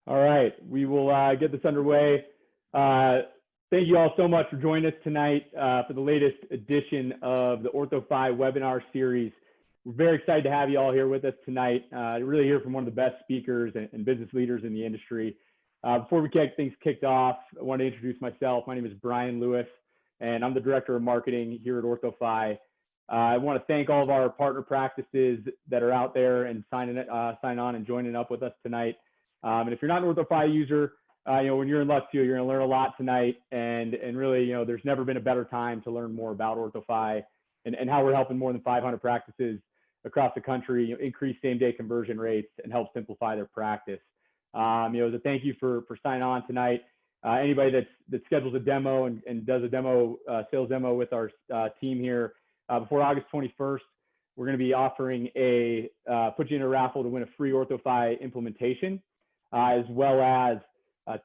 All right, we will get this underway. Thank you all so much for joining us tonight for the latest edition of the OrthoFi webinar series. We're very excited to have you all here with us tonight to really hear from one of the best speakers and business leaders in the industry. Before we get things kicked off, I want to introduce myself. My name is Brian Lewis, and I'm the Director of Marketing here at OrthoFi. I want to thank all of our partner practices that are out there and sign on and joining up with us tonight. And if you're not an OrthoFi user, when you're in Luxio, you're going to learn a lot tonight. And really, there's never been a better time to learn more about OrthoFi and how we're helping more than 500 practices across the country, increase same-day conversion rates and help simplify their practice. As a thank you for signing on tonight. Anybody that schedules a demo and does a demo, sales demo with our team here before August 21st, we're going to be offering put you in a raffle to win a free OrthoFi implementation, as well as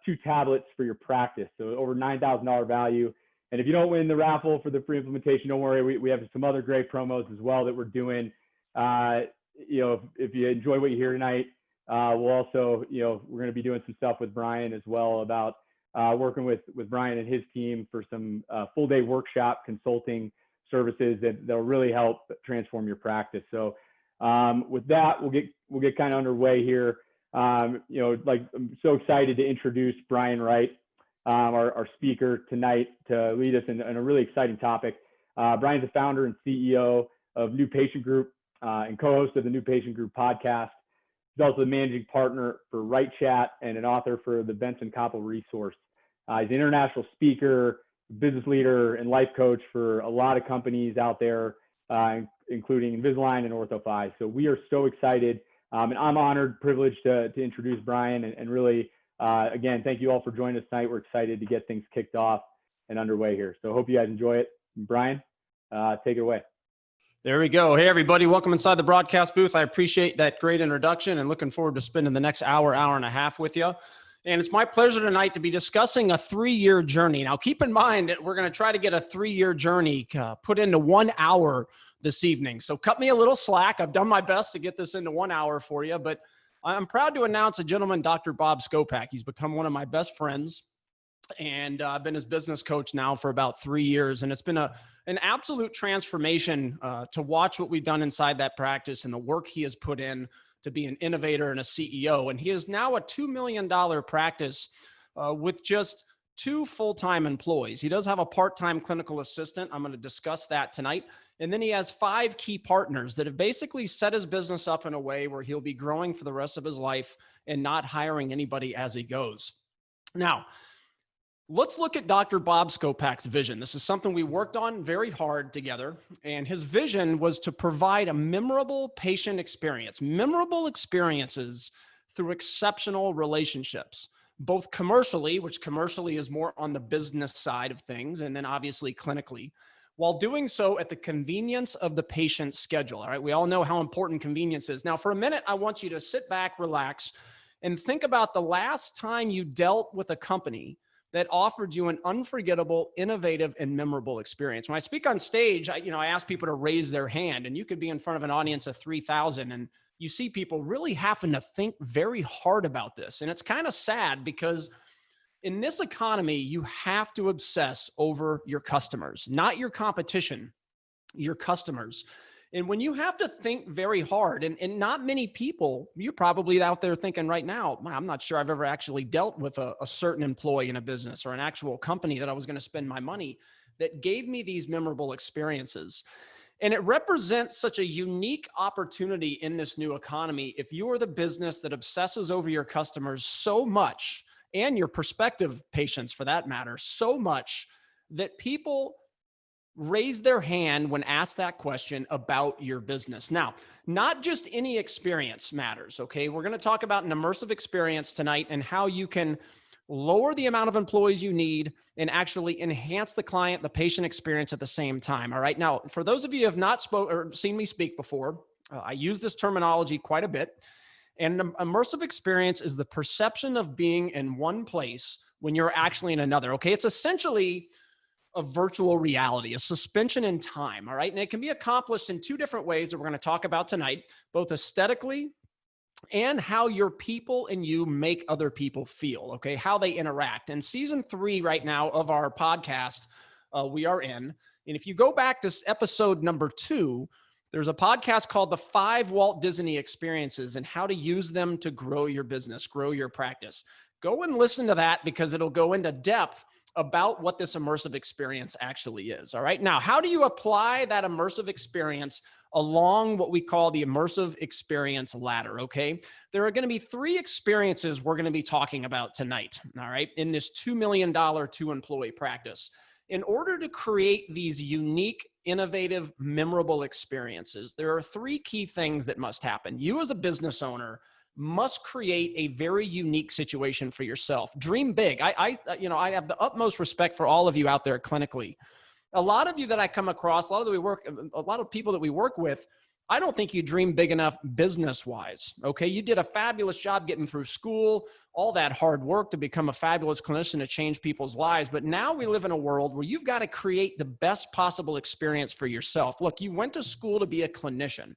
2 tablets for your practice. So over $9,000 value. And if you don't win the raffle for the free implementation, don't worry. We have some other great promos as well that we're doing. If you enjoy what you hear tonight, we'll also, we're going to be doing some stuff with Brian as well about working with Brian and his team for some full day workshop consulting services that'll really help transform your practice. So with that, we'll get kind of underway here. I'm so excited to introduce Brian Wright, our speaker tonight, to lead us in a really exciting topic. Brian's the founder and CEO of New Patient Group and co-host of the New Patient Group podcast. He's also the managing partner for Right Chat and an author for the Benson Koppel resource. He's an international speaker, business leader, and life coach for a lot of companies out there, including Invisalign and OrthoFi. So we are so excited. And I'm honored, privileged to introduce Brian and really, again, thank you all for joining us tonight. We're excited to get things kicked off and underway here. So hope you guys enjoy it. Brian, take it away. There we go. Hey, everybody. Welcome inside the broadcast booth. I appreciate that great introduction and looking forward to spending the next hour and a half with you. And it's my pleasure tonight to be discussing a 3-year journey. Now, keep in mind that we're going to try to get a 3-year journey put into 1 hour this evening. So cut me a little slack. I've done my best to get this into 1 hour for you, but I'm proud to announce a gentleman, Dr. Bob Skopak. He's become one of my best friends, and I've been his business coach now for about 3 years. And it's been an absolute transformation to watch what we've done inside that practice and the work he has put in to be an innovator and a CEO. And he is now a $2 million practice with just 2 full-time employees. He does have a part-time clinical assistant. I'm going to discuss that tonight. And then he has 5 key partners that have basically set his business up in a way where he'll be growing for the rest of his life and not hiring anybody as he goes. Now, let's look at Dr. Bob Skopak's vision. This is something we worked on very hard together, and his vision was to provide a memorable patient experience, memorable experiences through exceptional relationships, both commercially, which commercially is more on the business side of things, and then obviously clinically, while doing so at the convenience of the patient's schedule. All right, we all know how important convenience is. Now, for a minute, I want you to sit back, relax, and think about the last time you dealt with a company that offered you an unforgettable, innovative, and memorable experience. When I speak on stage, I ask people to raise their hand, and you could be in front of an audience of 3,000, and you see people really having to think very hard about this. And it's kind of sad because in this economy, you have to obsess over your customers, not your competition, your customers. And when you have to think very hard, and not many people, you're probably out there thinking right now, I'm not sure I've ever actually dealt with a certain employee in a business or an actual company that I was going to spend my money that gave me these memorable experiences. And it represents such a unique opportunity in this new economy. If you are the business that obsesses over your customers so much, and your prospective patients for that matter, so much that people raise their hand when asked that question about your business. Now, not just any experience matters, okay? We're going to talk about an immersive experience tonight and how you can lower the amount of employees you need and actually enhance the client, the patient experience at the same time, all right? Now, for those of you who have not seen me speak before, I use this terminology quite a bit. And an immersive experience is the perception of being in one place when you're actually in another, okay? It's essentially a virtual reality, a suspension in time, all right? And it can be accomplished in 2 different ways that we're going to talk about tonight, both aesthetically and how your people and you make other people feel, okay? How they interact. And season 3 right now of our podcast, we are in. And if you go back to episode number 2, there's a podcast called The 5 Walt Disney Experiences and how to use them to grow your business, grow your practice. Go and listen to that because it'll go into depth about what this immersive experience actually is. All right. Now, how do you apply that immersive experience along what we call the immersive experience ladder? Okay. There are going to be 3 experiences we're going to be talking about tonight. All right. In this $2 million 2-employee practice. In order to create these unique, innovative, memorable experiences, there are 3 key things that must happen. You as a business owner must create a very unique situation for yourself. Dream big. I have the utmost respect for all of you out there clinically. A lot of you that I come across, a lot of people that we work with, I don't think you dream big enough business-wise, okay? You did a fabulous job getting through school, all that hard work to become a fabulous clinician to change people's lives, but now we live in a world where you've got to create the best possible experience for yourself. Look, you went to school to be a clinician.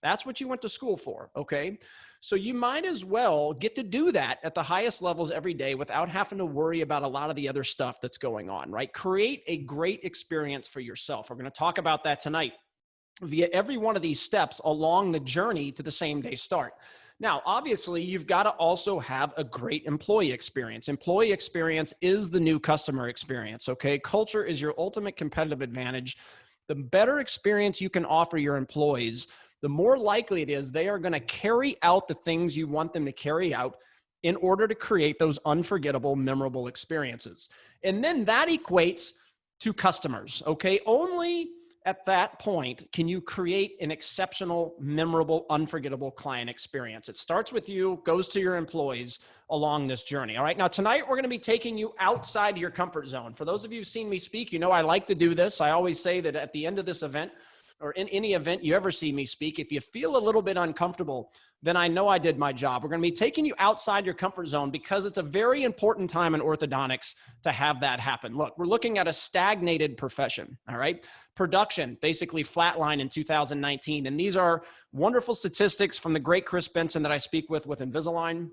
That's what you went to school for, okay? So you might as well get to do that at the highest levels every day without having to worry about a lot of the other stuff that's going on, right? Create a great experience for yourself. We're going to talk about that tonight via every one of these steps along the journey to the same day start. Now, obviously, you've got to also have a great employee experience. Employee experience is the new customer experience, okay? Culture is your ultimate competitive advantage. The better experience you can offer your employees, the more likely it is they are going to carry out the things you want them to carry out in order to create those unforgettable, memorable experiences. And then that equates to customers, okay? Only at that point can you create an exceptional, memorable, unforgettable client experience. It starts with you, goes to your employees along this journey. All right. Now, tonight, we're going to be taking you outside your comfort zone. For those of you who've seen me speak, you know I like to do this. I always say that at the end of this event, or in any event you ever see me speak, if you feel a little bit uncomfortable, then I know I did my job. We're going to be taking you outside your comfort zone because it's a very important time in orthodontics to have that happen. Look, we're looking at a stagnated profession, all right? Production basically flatlined in 2019. And these are wonderful statistics from the great Chris Benson that I speak with Invisalign.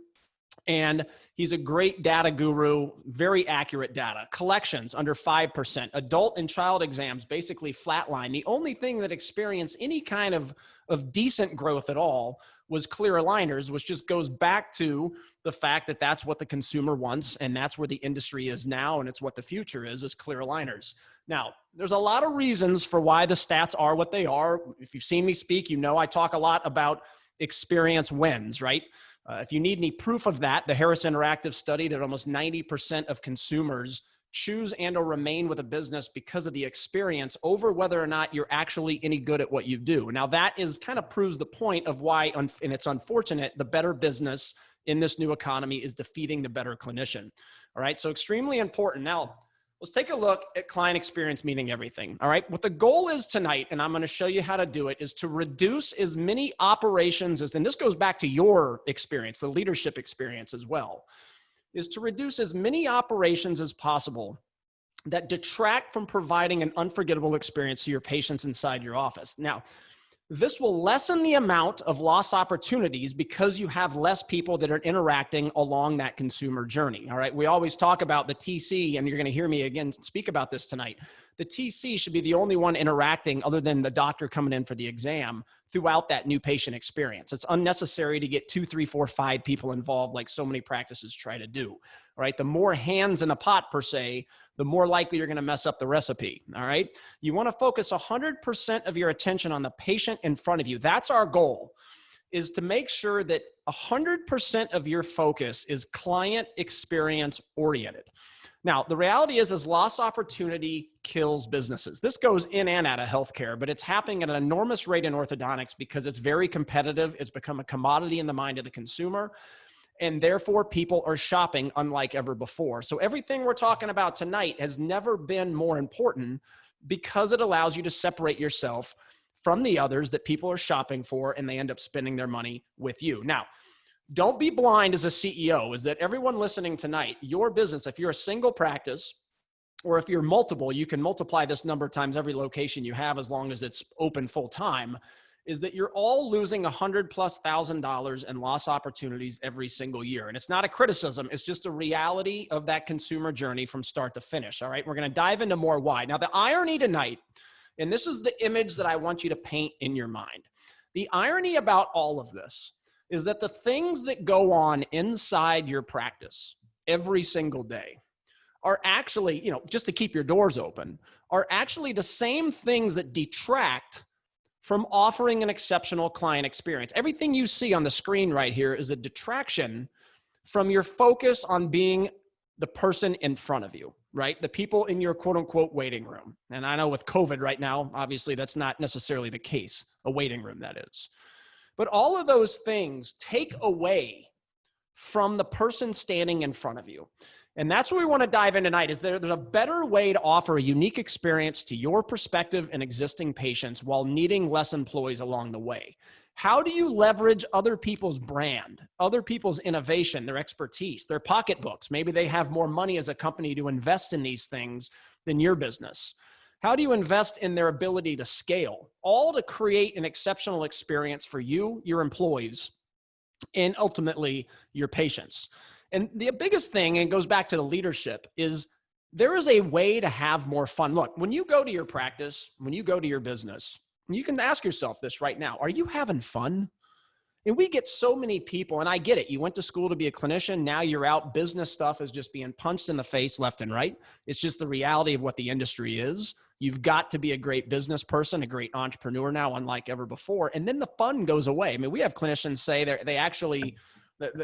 And he's a great data guru, very accurate data. Collections under 5%. Adult and child exams basically flatline. The only thing that experienced any kind of decent growth at all was clear aligners, which just goes back to the fact that that's what the consumer wants, and that's where the industry is now, and it's what the future is clear aligners. Now, there's a lot of reasons for why the stats are what they are. If you've seen me speak, you know I talk a lot about experience wins, right? If you need any proof of that, the Harris Interactive study that almost 90% of consumers choose and or remain with a business because of the experience over whether or not you're actually any good at what you do. Now that is kind of proves the point of why, and it's unfortunate, the better business in this new economy is defeating the better clinician. All right, so extremely important. Now, let's take a look at client experience meaning everything. All right. What the goal is tonight, and I'm going to show you how to do it, is to reduce as many operations as, and this goes back to your experience, the leadership experience as well, is to reduce as many operations as possible that detract from providing an unforgettable experience to your patients inside your office. Now, this will lessen the amount of lost opportunities because you have less people that are interacting along that consumer journey. All right. We always talk about the TC, and you're going to hear me again speak about this tonight. The TC should be the only one interacting other than the doctor coming in for the exam throughout that new patient experience. It's unnecessary to get 2, 3, 4, 5 people involved like so many practices try to do. All right. The more hands in a pot per se, the more likely you're going to mess up the recipe. All right. You want to focus 100% of your attention on the patient in front of you. That's our goal, is to make sure that 100% of your focus is client experience oriented. Now, the reality is lost opportunity kills businesses. This goes in and out of healthcare, but it's happening at an enormous rate in orthodontics because it's very competitive. It's become a commodity in the mind of the consumer. And therefore, people are shopping unlike ever before. So everything we're talking about tonight has never been more important because it allows you to separate yourself from the others that people are shopping for, and they end up spending their money with you. Now, don't be blind as a CEO, is that everyone listening tonight, your business, if you're a single practice, or if you're multiple, you can multiply this number times every location you have as long as it's open full time, is that you're all losing $100,000+ in lost opportunities every single year. And it's not a criticism. It's just a reality of that consumer journey from start to finish. All right. We're going to dive into more why. Now, the irony tonight, and this is the image that I want you to paint in your mind. The irony about all of this is that the things that go on inside your practice every single day are actually, just to keep your doors open, are actually the same things that detract from offering an exceptional client experience. Everything you see on the screen right here is a detraction from your focus on being the person in front of you, right? The people in your quote unquote waiting room. And I know with COVID right now, obviously that's not necessarily the case, a waiting room that is. But all of those things take away from the person standing in front of you. And that's what we want to dive in tonight, is there's a better way to offer a unique experience to your prospective and existing patients while needing less employees along the way. How do you leverage other people's brand, other people's innovation, their expertise, their pocketbooks? Maybe they have more money as a company to invest in these things than your business. How do you invest in their ability to scale, all to create an exceptional experience for you, your employees, and ultimately your patients? And the biggest thing, and it goes back to the leadership, is there is a way to have more fun. Look, when you go to your practice, when you go to your business, you can ask yourself this right now. Are you having fun? And we get so many people, and I get it. You went to school to be a clinician. Now you're out. Business stuff is just being punched in the face left and right. It's just the reality of what the industry is. You've got to be a great business person, a great entrepreneur now, unlike ever before. And then the fun goes away. I mean, we have clinicians say they actually,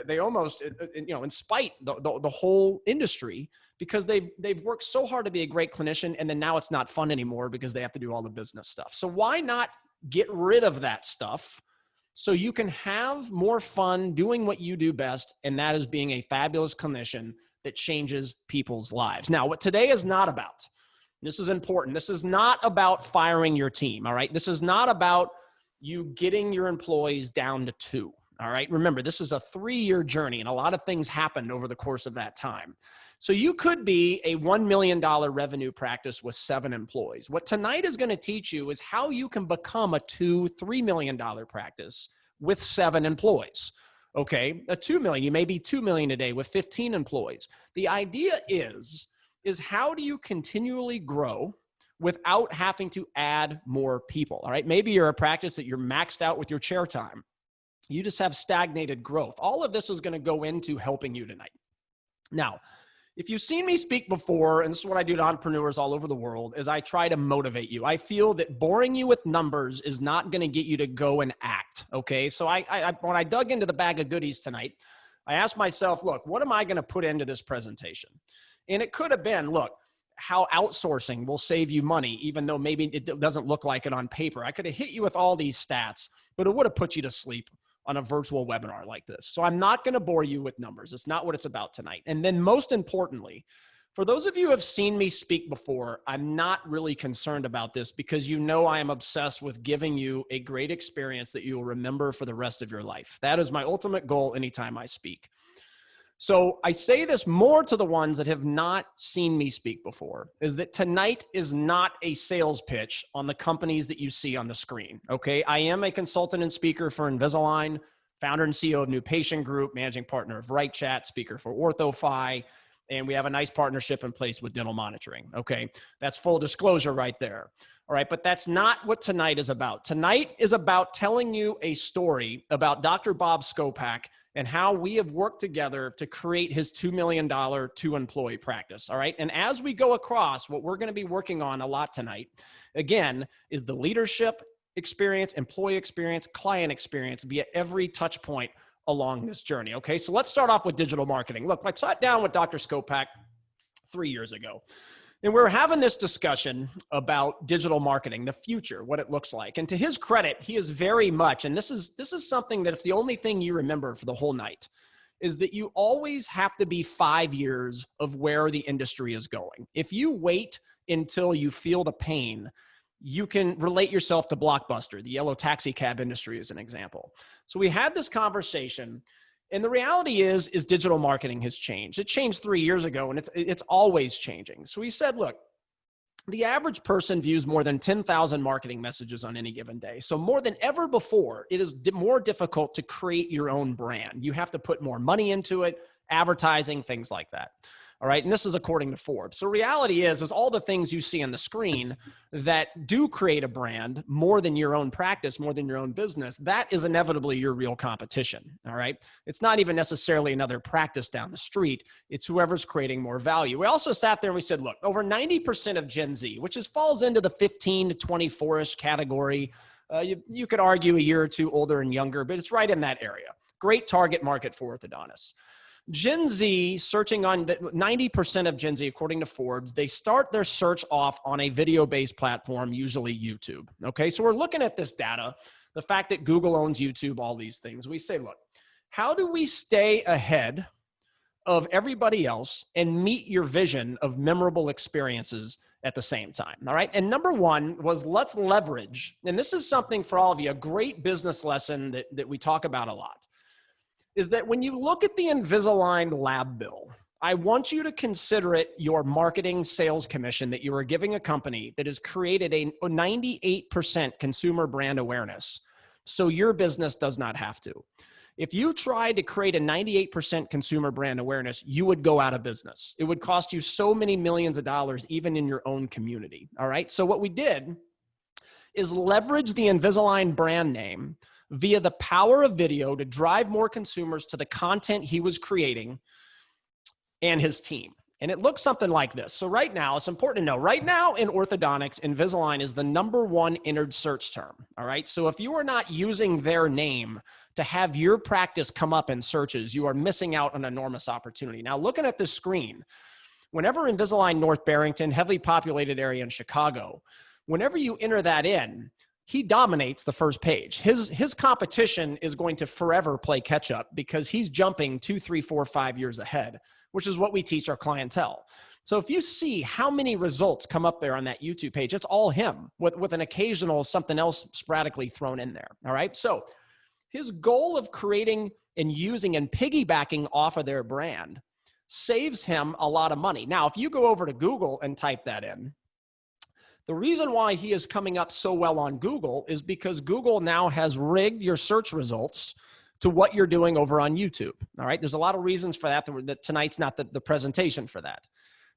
they almost, in spite the whole industry, because they've worked so hard to be a great clinician, and then now it's not fun anymore because they have to do all the business stuff. So why not get rid of that stuff so you can have more fun doing what you do best, and that is being a fabulous clinician that changes people's lives. Now, what today is not about, this is important, this is not about firing your team, all right? This is not about you getting your employees down to 2. All right. Remember, this is a 3-year journey, and a lot of things happened over the course of that time. So you could be a $1 million revenue practice with 7 employees. What tonight is going to teach you is how you can become a $2-3 million practice with 7 employees. Okay. A 2 million, you may be 2 million a day with 15 employees. The idea is how do you continually grow without having to add more people? All right. Maybe you're a practice that you're maxed out with your chair time. You just have stagnated growth. All of this is going to go into helping you tonight. Now, if you've seen me speak before, and this is what I do to entrepreneurs all over the world, is I try to motivate you. I feel that boring you with numbers is not going to get you to go and act. Okay. So when I dug into the bag of goodies tonight, I asked myself, look, what am I going to put into this presentation? And it could have been, look, how outsourcing will save you money, even though maybe it doesn't look like it on paper. I could have hit you with all these stats, but it would have put you to sleep on a virtual webinar like this. So I'm not going to bore you with numbers. It's not what it's about tonight. And then most importantly, for those of you who have seen me speak before, I'm not really concerned about this because you know I am obsessed with giving you a great experience that you will remember for the rest of your life. That is my ultimate goal anytime I speak. So I say this more to the ones that have not seen me speak before, is that tonight is not a sales pitch on the companies that you see on the screen, okay? I am a consultant and speaker for Invisalign, founder and CEO of New Patient Group, managing partner of Right Chat, speaker for OrthoFi, and we have a nice partnership in place with dental monitoring, okay? That's full disclosure right there, all right? But that's not what tonight is about. Tonight is about telling you a story about Dr. Bob Skopak and how we have worked together to create his $2 million 2-employee practice, all right? And as we go across, what we're gonna be working on a lot tonight, again, is the leadership experience, employee experience, client experience via every touch point along this journey, okay? So let's start off with digital marketing. Look, I sat down with Dr. Skopak 3 years ago, and we were having this discussion about digital marketing, the future, what it looks like. And to his credit, he is very much, and this is something that if the only thing you remember for the whole night is that you always have to be 5 years of where the industry is going. If you wait until you feel the pain, you can relate yourself to Blockbuster, the yellow taxi cab industry as an example. So we had this conversation, and the reality is digital marketing has changed. It changed 3 years ago, and it's always changing. So he said, look, the average person views more than 10,000 marketing messages on any given day. So more than ever before, it is more difficult to create your own brand. You have to put more money into it, advertising, things like that. All right. And this is according to Forbes. So reality is all the things you see on the screen that do create a brand more than your own practice, more than your own business, that is inevitably your real competition. All right. It's not even necessarily another practice down the street. It's whoever's creating more value. We also sat there and we said, look, over 90% of Gen Z, which falls into the 15 to 24-ish category. You could argue a year or two older and younger, but it's right in that area. Great target market for orthodontists. Gen Z, searching on 90% of Gen Z, according to Forbes, they start their search off on a video-based platform, usually YouTube. Okay, so we're looking at this data, the fact that Google owns YouTube, all these things. We say, look, how do we stay ahead of everybody else and meet your vision of memorable experiences at the same time? All right, and number one was let's leverage, and this is something for all of you, a great business lesson that we talk about a lot, is that when you look at the Invisalign lab bill, I want you to consider it your marketing sales commission that you are giving a company that has created a 98% consumer brand awareness, so your business does not have to. If you tried to create a 98% consumer brand awareness, you would go out of business. It would cost you so many millions of dollars, even in your own community. All right. So what we did is leverage the Invisalign brand name via the power of video to drive more consumers to the content he was creating and his team. And it looks something like this. So right now, it's important to know, right now in orthodontics, Invisalign is the #1 entered search term. All right. So if you are not using their name to have your practice come up in searches, you are missing out on an enormous opportunity. Now, looking at the screen, whenever Invisalign North Barrington, heavily populated area in Chicago, whenever you enter that in, he dominates the first page. His competition is going to forever play catch up because he's jumping 2, 3, 4, 5 years ahead, which is what we teach our clientele. So if you see how many results come up there on that YouTube page, it's all him with an occasional something else sporadically thrown in there. All right. So his goal of creating and using and piggybacking off of their brand saves him a lot of money. Now, if you go over to Google and type that in, the reason why he is coming up so well on Google is because Google now has rigged your search results to what you're doing over on YouTube. All right. There's a lot of reasons for that. That tonight's not the presentation for that.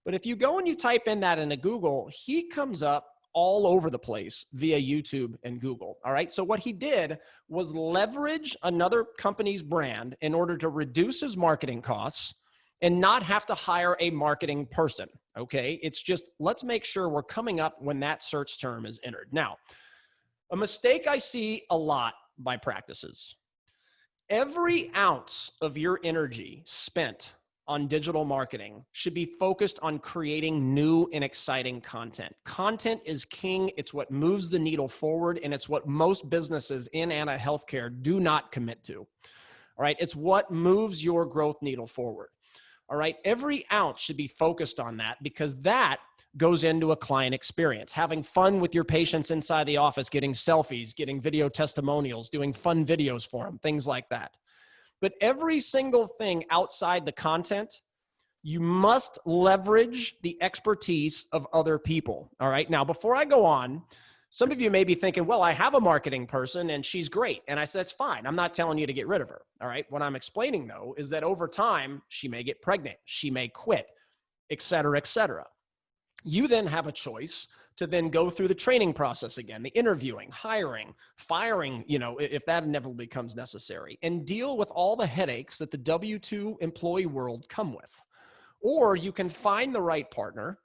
But if you go and you type in that into Google, he comes up all over the place via YouTube and Google. All right. So what he did was leverage another company's brand in order to reduce his marketing costs and not have to hire a marketing person. Okay. It's just, let's make sure we're coming up when that search term is entered. Now, a mistake I see a lot by practices. Every ounce of your energy spent on digital marketing should be focused on creating new and exciting content. Content is king. It's what moves the needle forward, and it's what most businesses in and out of healthcare do not commit to. All right. It's what moves your growth needle forward. All right. Every ounce should be focused on that because that goes into a client experience. Having fun with your patients inside the office, getting selfies, getting video testimonials, doing fun videos for them, things like that. But every single thing outside the content, you must leverage the expertise of other people. All right. Now, before I go on, some of you may be thinking, well, I have a marketing person and she's great. And I said, it's fine. I'm not telling you to get rid of her. All right. What I'm explaining, though, is that over time, she may get pregnant, she may quit, et cetera, et cetera. You then have a choice to then go through the training process again, the interviewing, hiring, firing, if that inevitably becomes necessary, and deal with all the headaches that the W-2 employee world come with. Or you can find the right partner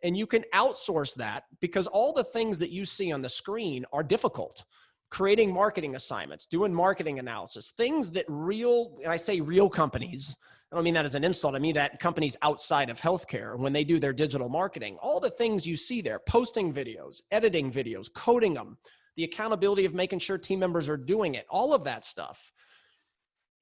and you can outsource that because all the things that you see on the screen are difficult. Creating marketing assignments, doing marketing analysis, things that and I say real companies, I don't mean that as an insult. I mean that companies outside of healthcare, when they do their digital marketing, all the things you see there, posting videos, editing videos, coding them, the accountability of making sure team members are doing it, all of that stuff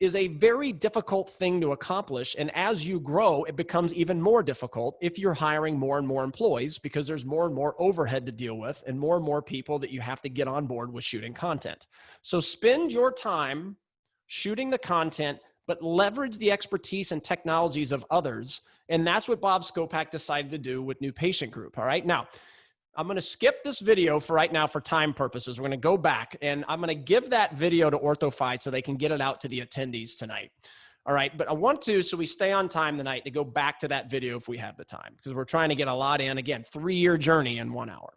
is a very difficult thing to accomplish. And as you grow, it becomes even more difficult if you're hiring more and more employees because there's more and more overhead to deal with and more people that you have to get on board with shooting content. So spend your time shooting the content, but leverage the expertise and technologies of others. And that's what Bob Skopak decided to do with New Patient Group. All right. Now, I'm going to skip this video for right now for time purposes. We're going to go back and I'm going to give that video to OrthoFi so they can get it out to the attendees tonight. All right. But I want to, so we stay on time tonight, to go back to that video if we have the time, because we're trying to get a lot in. Again, 3-year journey in 1 hour.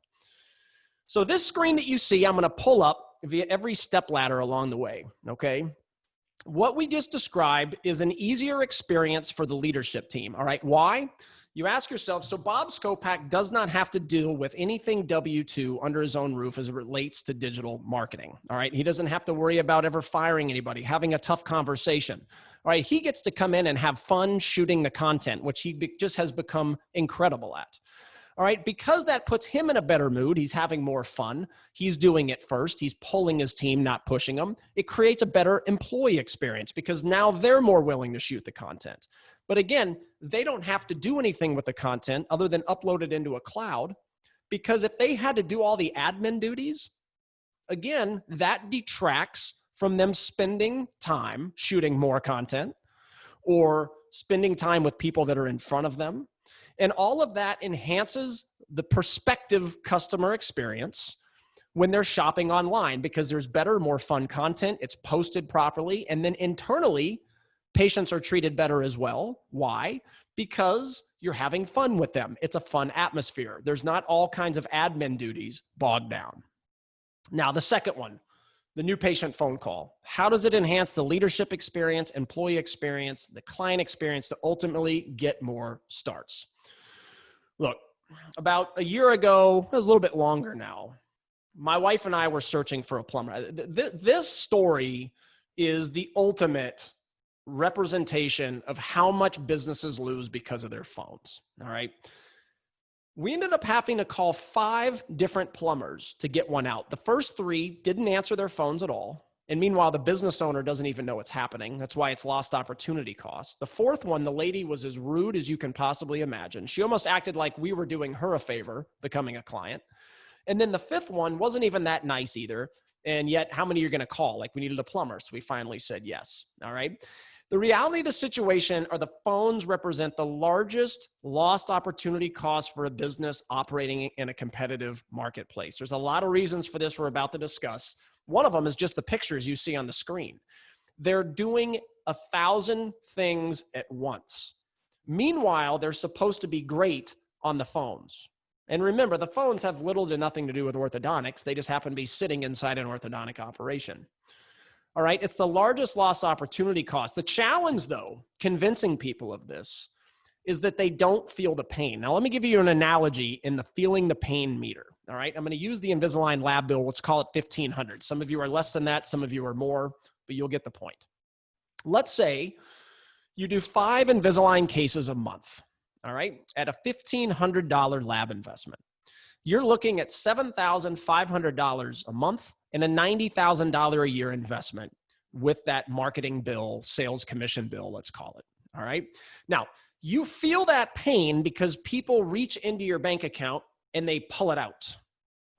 So this screen that you see, I'm going to pull up via every step ladder along the way. Okay. What we just described is an easier experience for the leadership team. All right. Why? You ask yourself, so Bob Skopak does not have to deal with anything W-2 under his own roof as it relates to digital marketing. All right. He doesn't have to worry about ever firing anybody, having a tough conversation. All right. He gets to come in and have fun shooting the content, which he just has become incredible at. All right. Because that puts him in a better mood. He's having more fun. He's doing it first. He's pulling his team, not pushing them. It creates a better employee experience because now they're more willing to shoot the content. But again, they don't have to do anything with the content other than upload it into a cloud, because if they had to do all the admin duties, again, that detracts from them spending time shooting more content or spending time with people that are in front of them. And all of that enhances the prospective customer experience when they're shopping online, because there's better, more fun content. It's posted properly. And then internally, patients are treated better as well. Why? Because you're having fun with them. It's a fun atmosphere. There's not all kinds of admin duties bogged down. Now, the second one, the new patient phone call. How does it enhance the leadership experience, employee experience, the client experience to ultimately get more starts? Look, about a year ago, it was a little bit longer now, my wife and I were searching for a plumber. This story is the ultimate representation of how much businesses lose because of their phones. All right. We ended up having to call 5 different plumbers to get one out. The first 3 didn't answer their phones at all. And meanwhile, the business owner doesn't even know what's happening. That's why it's lost opportunity cost. The 4th one, the lady was as rude as you can possibly imagine. She almost acted like we were doing her a favor, becoming a client. And then the 5th one wasn't even that nice either. And yet, how many are going to call? Like, we needed a plumber. So we finally said yes. All right. The reality of the situation are the phones represent the largest lost opportunity cost for a business operating in a competitive marketplace. There's a lot of reasons for this we're about to discuss. One of them is just the pictures you see on the screen. They're doing 1,000 things at once. Meanwhile, they're supposed to be great on the phones. And remember, the phones have little to nothing to do with orthodontics. They just happen to be sitting inside an orthodontic operation. All right, it's the largest lost opportunity cost. The challenge, though, convincing people of this, is that they don't feel the pain. Now, let me give you an analogy in the feeling the pain meter. All right, I'm going to use the Invisalign lab bill. Let's call it 1,500. Some of you are less than that. Some of you are more, but you'll get the point. Let's say you do 5 Invisalign cases a month, all right, at a $1,500 lab investment. You're looking at $7,500 a month and a $90,000 a year investment with that marketing bill, sales commission bill, let's call it. All right. Now, you feel that pain because people reach into your bank account and they pull it out.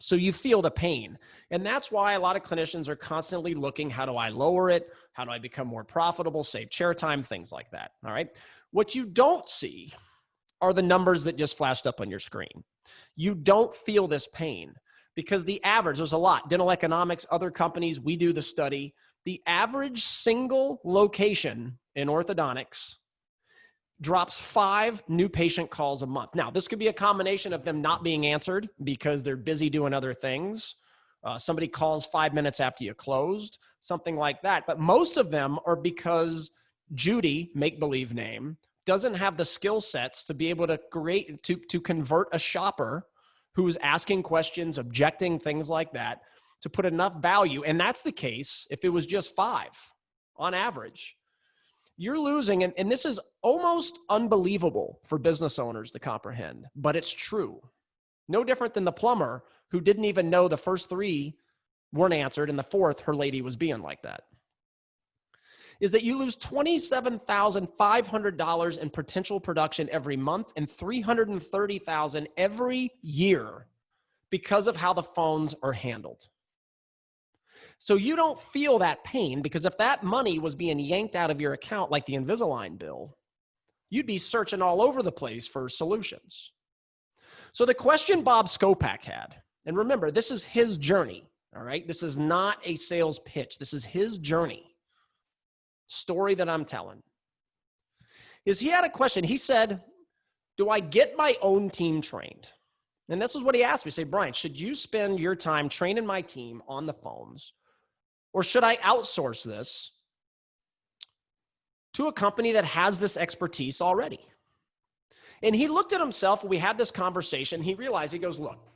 So you feel the pain. And that's why a lot of clinicians are constantly looking, how do I lower it? How do I become more profitable, save chair time, things like that. All right. What you don't see are the numbers that just flashed up on your screen. You don't feel this pain because the average, there's a lot, dental economics, other companies, we do the study. The average single location in orthodontics drops 5 new patient calls a month. Now, this could be a combination of them not being answered because they're busy doing other things. Somebody calls 5 minutes after you closed, something like that. But most of them are because Judy, make-believe name, doesn't have the skill sets to be able to to convert a shopper who's asking questions, objecting, things like that, to put enough value. And that's the case if it was just 5 on average. You're losing, and this is almost unbelievable for business owners to comprehend, but it's true. No different than the plumber who didn't even know the first 3 weren't answered, and the 4th, her lady was being like that. Is that you lose $27,500 in potential production every month and $330,000 every year because of how the phones are handled. So you don't feel that pain, because if that money was being yanked out of your account like the Invisalign bill, you'd be searching all over the place for solutions. So the question Bob Skopak had, and remember, this is his journey, all right? This is not a sales pitch. This is his journey, story that I'm telling, is he had a question. He said, do I get my own team trained? And this is what he asked me. Say, Brian, should you spend your time training my team on the phones, or should I outsource this to a company that has this expertise already? And he looked at himself, and we had this conversation. He realized, he goes, look,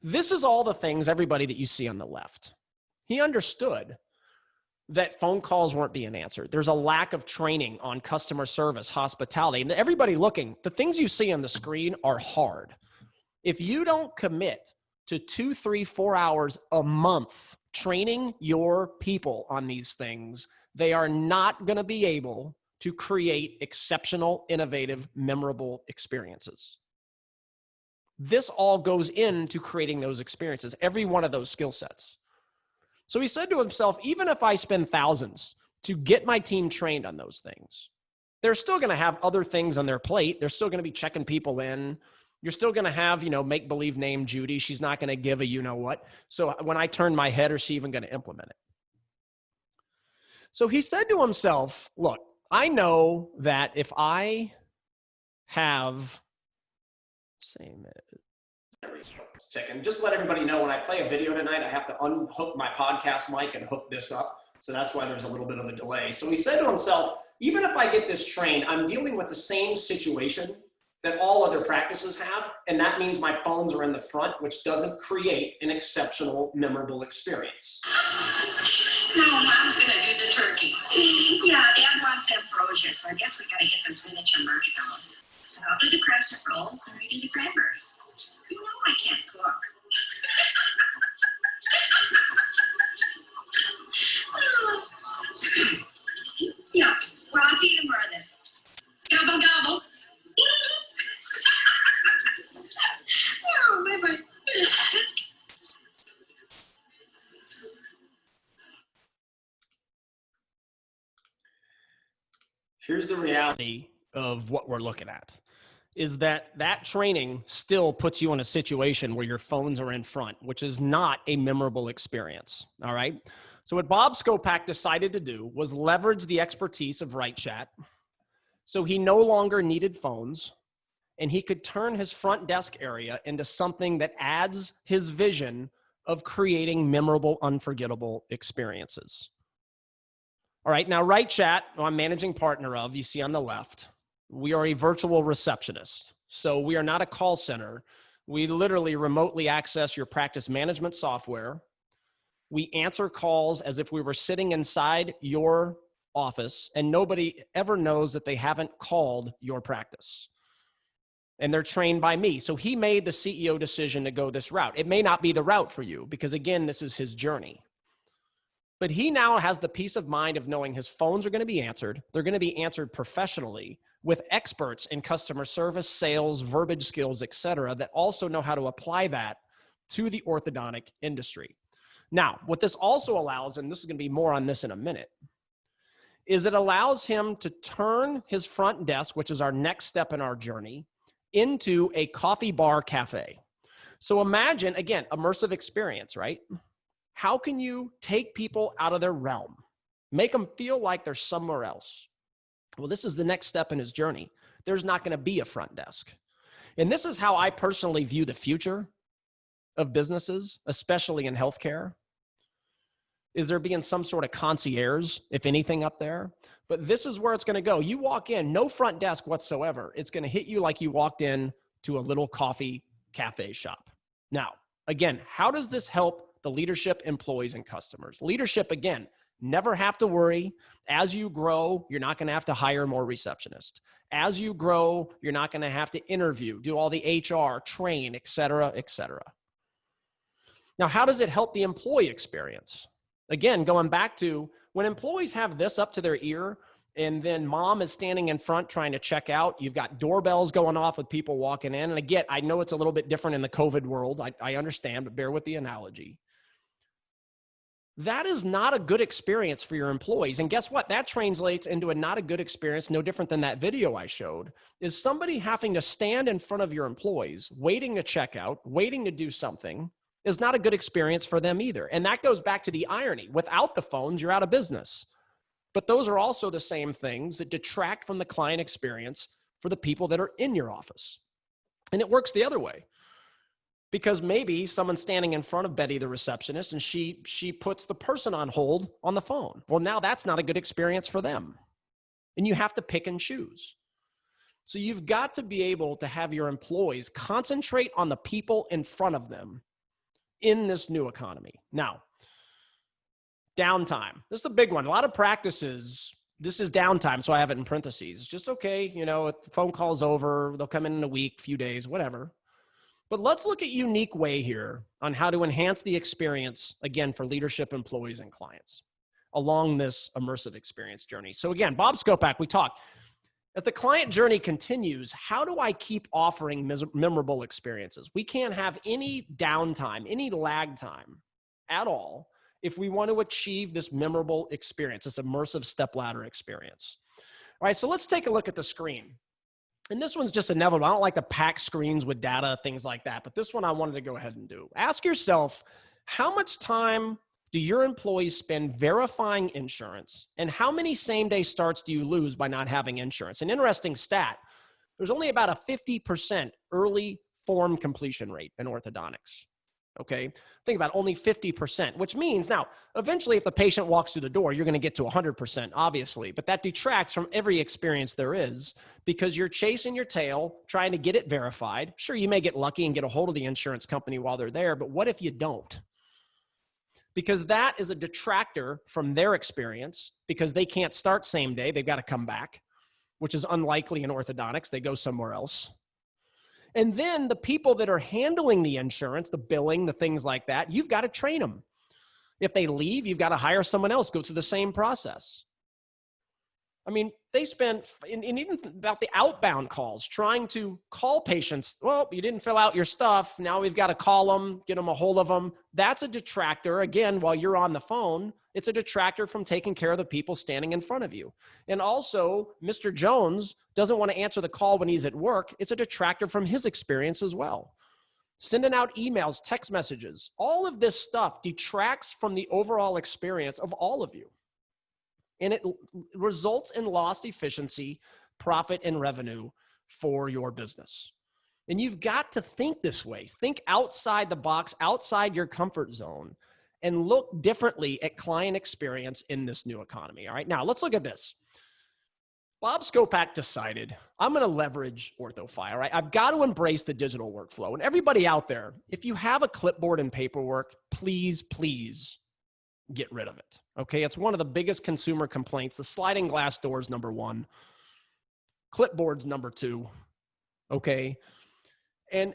this is all the things, everybody that you see on the left. He understood that phone calls weren't being answered. There's a lack of training on customer service, hospitality, and everybody looking, the things you see on the screen are hard. If you don't commit to 2, 3, 4 hours a month training your people on these things, they are not going to be able to create exceptional, innovative, memorable experiences. This all goes into creating those experiences, every one of those skill sets. So he said to himself, even if I spend thousands to get my team trained on those things, they're still going to have other things on their plate. They're still going to be checking people in. You're still going to have, make-believe name Judy. She's not going to give a you-know-what. So when I turn my head, is she even going to implement it? So he said to himself, look, I know that if I have, it's ticking. Just let everybody know, when I play a video tonight, I have to unhook my podcast mic and hook this up. So that's why there's a little bit of a delay. So he said to himself, even if I get this trained, I'm dealing with the same situation that all other practices have. And that means my phones are in the front, which doesn't create an exceptional, memorable experience. No, Mom's gonna do the turkey. Yeah, Dad wants ambrosia, so I guess we gotta get those miniature marshmallows. So I'll do the crescent rolls and we do the cranberries. You know I can't cook. Yeah, well, I'll eat more of this. Gobble, gobble. Oh, bye-bye. Here's the reality of what we're looking at, is that training still puts you in a situation where your phones are in front, which is not a memorable experience. All right. So what Bob Skopak decided to do was leverage the expertise of Wright Chat. So he no longer needed phones, and he could turn his front desk area into something that adds his vision of creating memorable, unforgettable experiences. All right, now Wright Chat, who I'm managing partner of, you see on the left, we are a virtual receptionist. So we are not a call center. We literally remotely access your practice management software. We answer calls as if we were sitting inside your office, and nobody ever knows that they haven't called your practice. And they're trained by me. So he made the CEO decision to go this route. It may not be the route for you, because again, this is his journey. But he now has the peace of mind of knowing his phones are going to be answered. They're going to be answered professionally with experts in customer service, sales, verbiage skills, et cetera, that also know how to apply that to the orthodontic industry. Now, what this also allows, and this is going to be more on this in a minute, is it allows him to turn his front desk, which is our next step in our journey, into a coffee bar cafe. So imagine, again, immersive experience, right? How can you take people out of their realm, make them feel like they're somewhere else? Well, this is the next step in his journey. There's not going to be a front desk. And this is how I personally view the future of businesses, especially in healthcare, is there being some sort of concierge, if anything, up there. But this is where it's going to go. You walk in, no front desk whatsoever. It's going to hit you like you walked in to a little coffee cafe shop. Now, again, how does this help the leadership, employees, and customers? Leadership, again, never have to worry. As you grow, you're not going to have to hire more receptionists. As you grow, you're not going to have to interview, do all the HR, train, et cetera, et cetera. Now, how does it help the employee experience? Again, going back to when employees have this up to their ear, and then mom is standing in front trying to check out, you've got doorbells going off with people walking in. And again, I know it's a little bit different in the COVID world. I understand, but bear with the analogy. that is not a good experience for your employees. And guess what? That translates into a not a good experience, no different than that video I showed, is somebody having to stand in front of your employees, waiting to check out, waiting to do something is not a good experience for them either. And that goes back to the irony. Without the phones, you're out of business. But those are also the same things that detract from the client experience for the people that are in your office. And it works the other way. Because maybe someone's standing in front of Betty, the receptionist, and she puts the person on hold on the phone. Well, now that's not a good experience for them. And you have to pick and choose. So you've got to be able to have your employees concentrate on the people in front of them in this new economy. Now, downtime. This is a big one. A lot of practices, this is downtime, so I have it in parentheses. It's just, okay, if the phone call's over, they'll come in a week, few days, whatever. But let's look at a unique way here on how to enhance the experience, again, for leadership, employees, and clients along this immersive experience journey. So again, Bob Skopak, we talked. As the client journey continues, how do I keep offering memorable experiences? We can't have any downtime, any lag time at all if we want to achieve this memorable experience, this immersive stepladder experience. All right, so let's take a look at the screen. And this one's just inevitable. I don't like to pack screens with data, things like that, but this one I wanted to go ahead and do. Ask yourself, how much time do your employees spend verifying insurance, and how many same-day starts do you lose by not having insurance? An interesting stat, there's only about a 50% early form completion rate in orthodontics. Okay, think about only 50%, which means now, eventually if the patient walks through the door, you're going to get to 100%, obviously, but that detracts from every experience there is because you're chasing your tail, trying to get it verified. Sure, you may get lucky and get a hold of the insurance company while they're there, but what if you don't? Because that is a detractor from their experience because they can't start same day. They've got to come back, which is unlikely in orthodontics. They go somewhere else. And then the people that are handling the insurance, the billing, the things like that, you've got to train them. If they leave, you've got to hire someone else, go through the same process. I mean, they spend, and even about the outbound calls, trying to call patients. Well, you didn't fill out your stuff. Now we've got to call them, get them a hold of them. That's a detractor. Again, while you're on the phone, it's a detractor from taking care of the people standing in front of you. And also, Mr. Jones doesn't want to answer the call when he's at work. It's a detractor from his experience as well. Sending out emails, text messages, all of this stuff detracts from the overall experience of all of you. And it results in lost efficiency, profit, and revenue for your business. And you've got to think this way. Think outside the box, outside your comfort zone, and look differently at client experience in this new economy. All right, now let's look at this. Bob Skopak decided, I'm going to leverage OrthoFi. All right, I've got to embrace the digital workflow. And everybody out there, if you have a clipboard and paperwork, please get rid of it. Okay, it's one of the biggest consumer complaints. The sliding glass door is number one. Clipboard's number two. Okay, and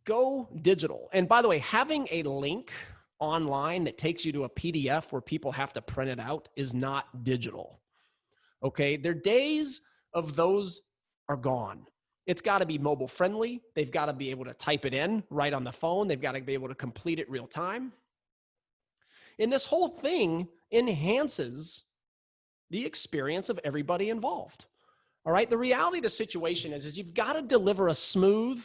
go digital. And by the way, having a link online that takes you to a PDF where people have to print it out is not digital. Okay, their days of those are gone. It's got to be mobile friendly. They've got to be able to type it in right on the phone. They've got to be able to complete it real time. And this whole thing enhances the experience of everybody involved. All right, the reality of the situation is you've got to deliver a smooth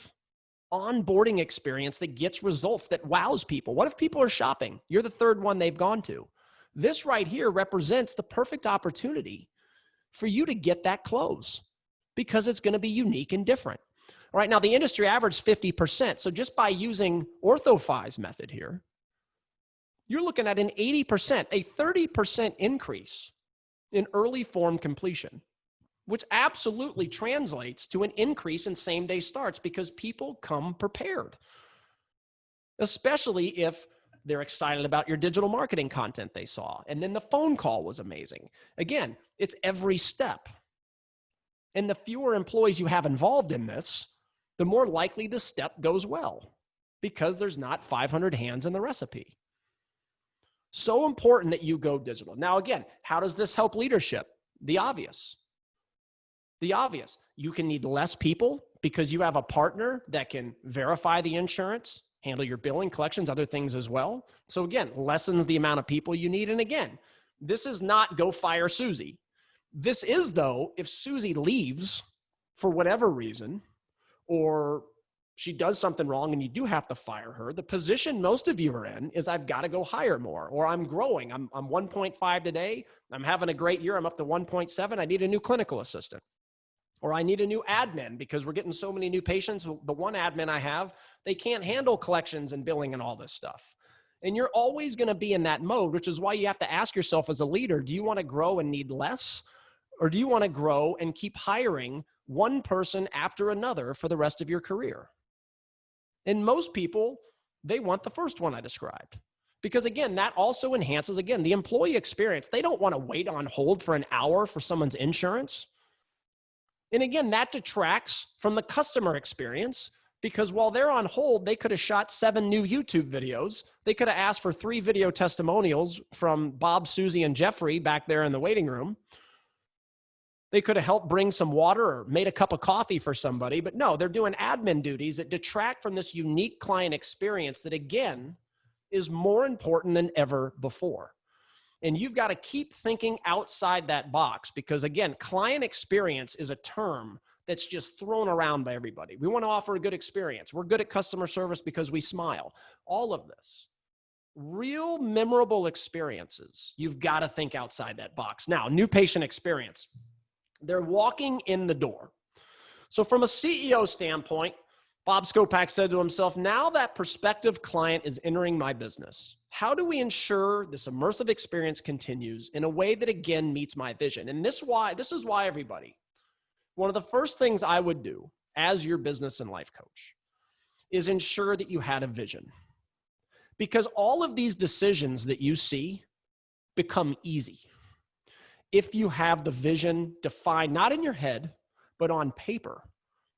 onboarding experience that gets results, that wows people. What if people are shopping? You're the third one they've gone to. This right here represents the perfect opportunity for you to get that close because it's going to be unique and different. All right, now the industry average is 50%. So just by using OrthoFi's method here, you're looking at an 80%, a 30% increase in early form completion, which absolutely translates to an increase in same-day starts because people come prepared, especially if they're excited about your digital marketing content they saw. And then the phone call was amazing. Again, it's every step. And the fewer employees you have involved in this, the more likely the step goes well because there's not 500 hands in the recipe. So important that you go digital. Now, again, how does this help leadership? The obvious. The obvious. You can need less people because you have a partner that can verify the insurance, handle your billing, collections, other things as well. So again, lessens the amount of people you need. And again, this is not go fire Susie. This is, though, if Susie leaves for whatever reason, or she does something wrong and you do have to fire her, the position most of you are in is I've got to go hire more, or I'm growing. I'm 1.5 today. I'm having a great year. I'm up to 1.7. I need a new clinical assistant, or I need a new admin because we're getting so many new patients. The one admin I have, they can't handle collections and billing and all this stuff. And you're always going to be in that mode, which is why you have to ask yourself as a leader, do you want to grow and need less? Or do you want to grow and keep hiring one person after another for the rest of your career? And most people, they want the first one I described. Because again, that also enhances, again, the employee experience. They don't want to wait on hold for an hour for someone's insurance. And again, that detracts from the customer experience, because while they're on hold, they could have shot 7 new YouTube videos. They could have asked for 3 video testimonials from Bob, Susie, and Jeffrey back there in the waiting room. They could have helped bring some water or made a cup of coffee for somebody, but no, they're doing admin duties that detract from this unique client experience that, again, is more important than ever before. And you've got to keep thinking outside that box, because again, client experience is a term that's just thrown around by everybody. We want to offer a good experience. We're good at customer service because we smile. All of this. Real memorable experiences. You've got to think outside that box. Now, new patient experience. They're walking in the door. So from a CEO standpoint, Bob Skopak said to himself, now that prospective client is entering my business, how do we ensure this immersive experience continues in a way that, again, meets my vision? And this is why everybody, one of the first things I would do as your business and life coach is ensure that you had a vision. Because all of these decisions that you see become easy if you have the vision defined, not in your head, but on paper.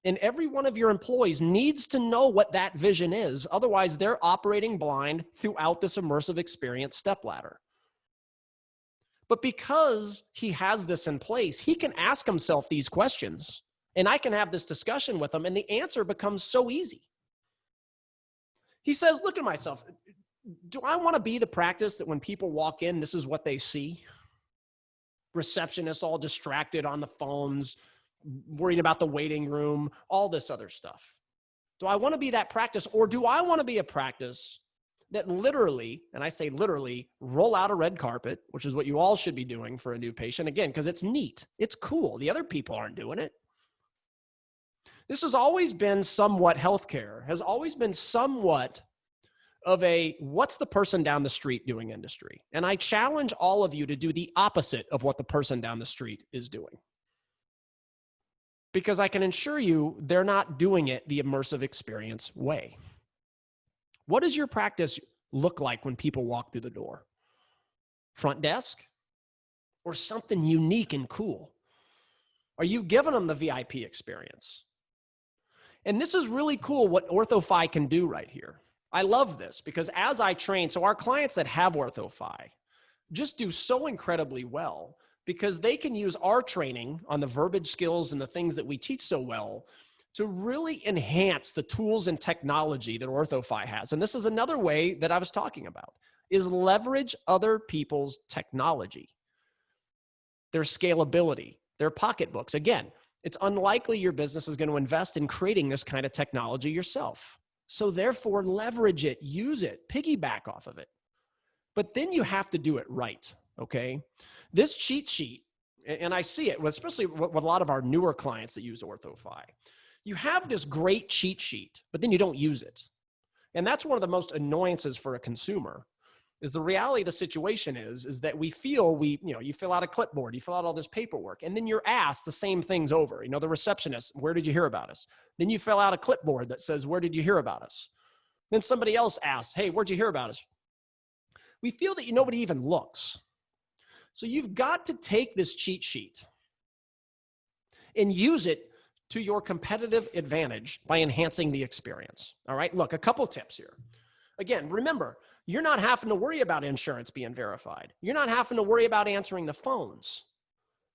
And every one of your employees needs to know what that vision is. Otherwise, they're operating blind throughout this immersive experience stepladder. But because he has this in place, he can ask himself these questions, and I can have this discussion with him, and the answer becomes so easy. He says, look at myself. Do I want to be the practice that when people walk in, this is what they see? Receptionists all distracted on the phones, worried about the waiting room, all this other stuff. Do I want to be that practice, or do I want to be a practice that literally, and I say literally, roll out a red carpet, which is what you all should be doing for a new patient, again, because it's neat, it's cool. The other people aren't doing it. This has always been somewhat healthcare, has always been somewhat of a what's the person down the street doing industry. And I challenge all of you to do the opposite of what the person down the street is doing. Because I can assure you they're not doing it the immersive experience way. What does your practice look like when people walk through the door? Front desk? Or something unique and cool? Are you giving them the VIP experience? And this is really cool what OrthoFi can do right here. I love this because as I train, so our clients that have OrthoFi just do so incredibly well because they can use our training on the verbiage skills and the things that we teach so well to really enhance the tools and technology that OrthoFi has. And this is another way that I was talking about, is leverage other people's technology, their scalability, their pocketbooks. Again, it's unlikely your business is going to invest in creating this kind of technology yourself. So therefore, leverage it, use it, piggyback off of it. But then you have to do it right, okay? This cheat sheet, and I see it, especially with a lot of our newer clients that use OrthoFi. You have this great cheat sheet, but then you don't use it. And that's one of the most annoyances for a consumer, is the reality of the situation is that we feel you fill out a clipboard, you fill out all this paperwork, and then you're asked the same things over. You know, the receptionist, where did you hear about us? Then you fill out a clipboard that says, where did you hear about us? Then somebody else asks, hey, where'd you hear about us? We feel that nobody even looks. So you've got to take this cheat sheet and use it to your competitive advantage by enhancing the experience. All right, look, a couple tips here. Again, remember, you're not having to worry about insurance being verified. You're not having to worry about answering the phones.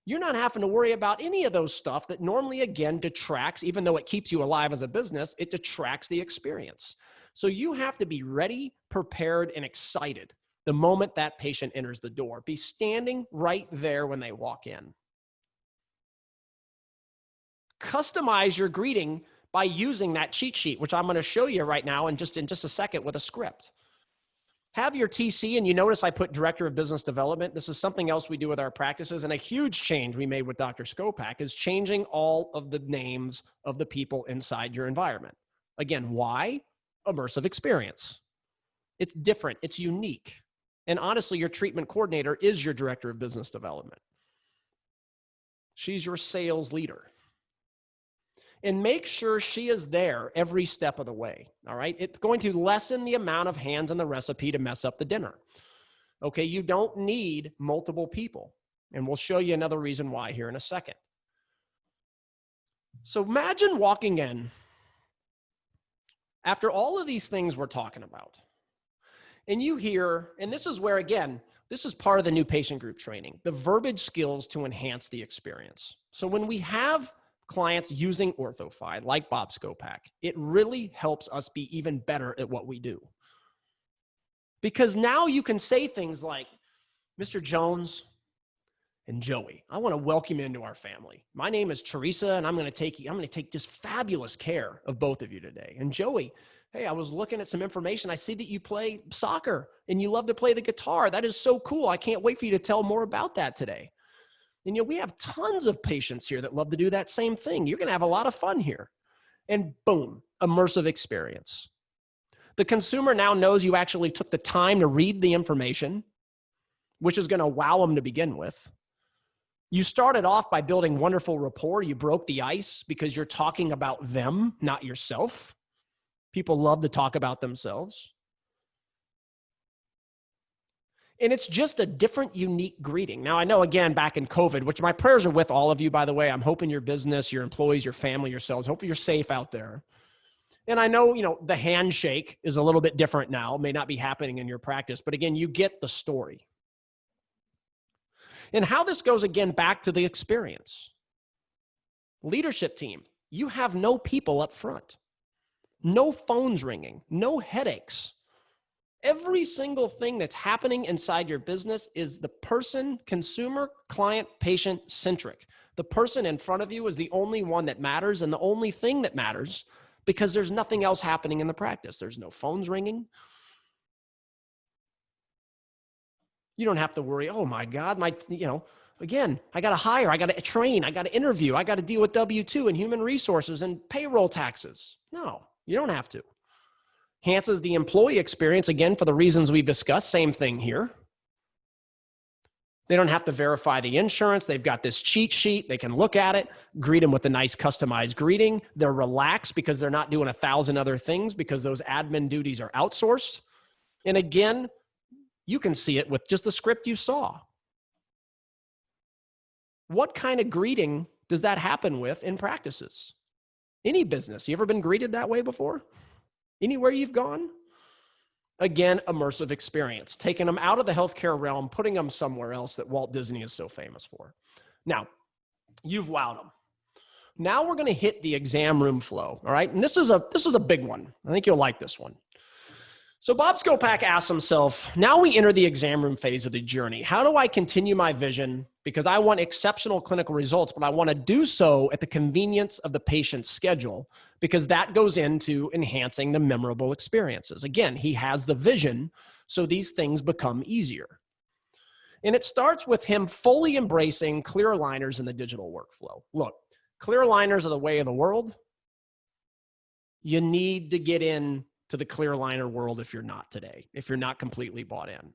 You're not having to worry about any of those stuff that normally, again, detracts, even though it keeps you alive as a business, it detracts the experience. So you have to be ready, prepared, and excited the moment that patient enters the door. Be standing right there when they walk in. Customize your greeting by using that cheat sheet, which I'm going to show you right now in just a second with a script. Have your TC, and you notice I put Director of Business Development. This is something else we do with our practices, and a huge change we made with Dr. Skopak is changing all of the names of the people inside your environment. Again, why? Immersive experience. It's different. It's unique. And honestly, your treatment coordinator is your Director of Business Development. She's your sales leader. And make sure she is there every step of the way, all right? It's going to lessen the amount of hands on the recipe to mess up the dinner. Okay, you don't need multiple people. And we'll show you another reason why here in a second. So imagine walking in after all of these things we're talking about. And you hear, and this is where, again, this is part of the new patient group training, the verbiage skills to enhance the experience. So when we have clients using OrthoFi, like Bob Skopak, it really helps us be even better at what we do. Because now you can say things like, Mr. Jones and Joey, I want to welcome you into our family. My name is Teresa, and I'm going to take just fabulous care of both of you today. And Joey, hey, I was looking at some information. I see that you play soccer and you love to play the guitar. That is so cool. I can't wait for you to tell more about that today. And we have tons of patients here that love to do that same thing. You're going to have a lot of fun here. And boom, immersive experience. The consumer now knows you actually took the time to read the information, which is going to wow them to begin with. You started off by building wonderful rapport. You broke the ice because you're talking about them, not yourself. People love to talk about themselves. And it's just a different, unique greeting. Now, I know, again, back in COVID, which my prayers are with all of you, by the way. I'm hoping your business, your employees, your family, yourselves, hopefully you're safe out there. And I know, the handshake is a little bit different now. It may not be happening in your practice, but again, you get the story. And how this goes, again, back to the experience. Leadership team, you have no people up front. No phones ringing, no headaches. Every single thing that's happening inside your business is the person, consumer, client, patient centric. The person in front of you is the only one that matters and the only thing that matters because there's nothing else happening in the practice. There's no phones ringing. You don't have to worry, oh my God, again, I got to hire, I got to train, I got to interview, I got to deal with W-2 and human resources and payroll taxes. No, you don't have to. Enhances the employee experience, again, for the reasons we've discussed. Same thing here. They don't have to verify the insurance. They've got this cheat sheet. They can look at it, greet them with a nice customized greeting. They're relaxed because they're not doing 1,000 other things because those admin duties are outsourced. And again, you can see it with just the script you saw. What kind of greeting does that happen with in practices? Any business. You ever been greeted that way before? Anywhere you've gone? Again, immersive experience, taking them out of the healthcare realm, putting them somewhere else that Walt Disney is so famous for. Now, you've wowed them. Now we're going to hit the exam room flow, all right? And this is a big one. I think you'll like this one. So Bob Skopak asked himself, now we enter the exam room phase of the journey. How do I continue my vision? Because I want exceptional clinical results, but I want to do so at the convenience of the patient's schedule, because that goes into enhancing the memorable experiences. Again, he has the vision, so these things become easier. And it starts with him fully embracing clear aligners in the digital workflow. Look, clear aligners are the way of the world. You need to get in to the clear aligner world if you're not today, if you're not completely bought in.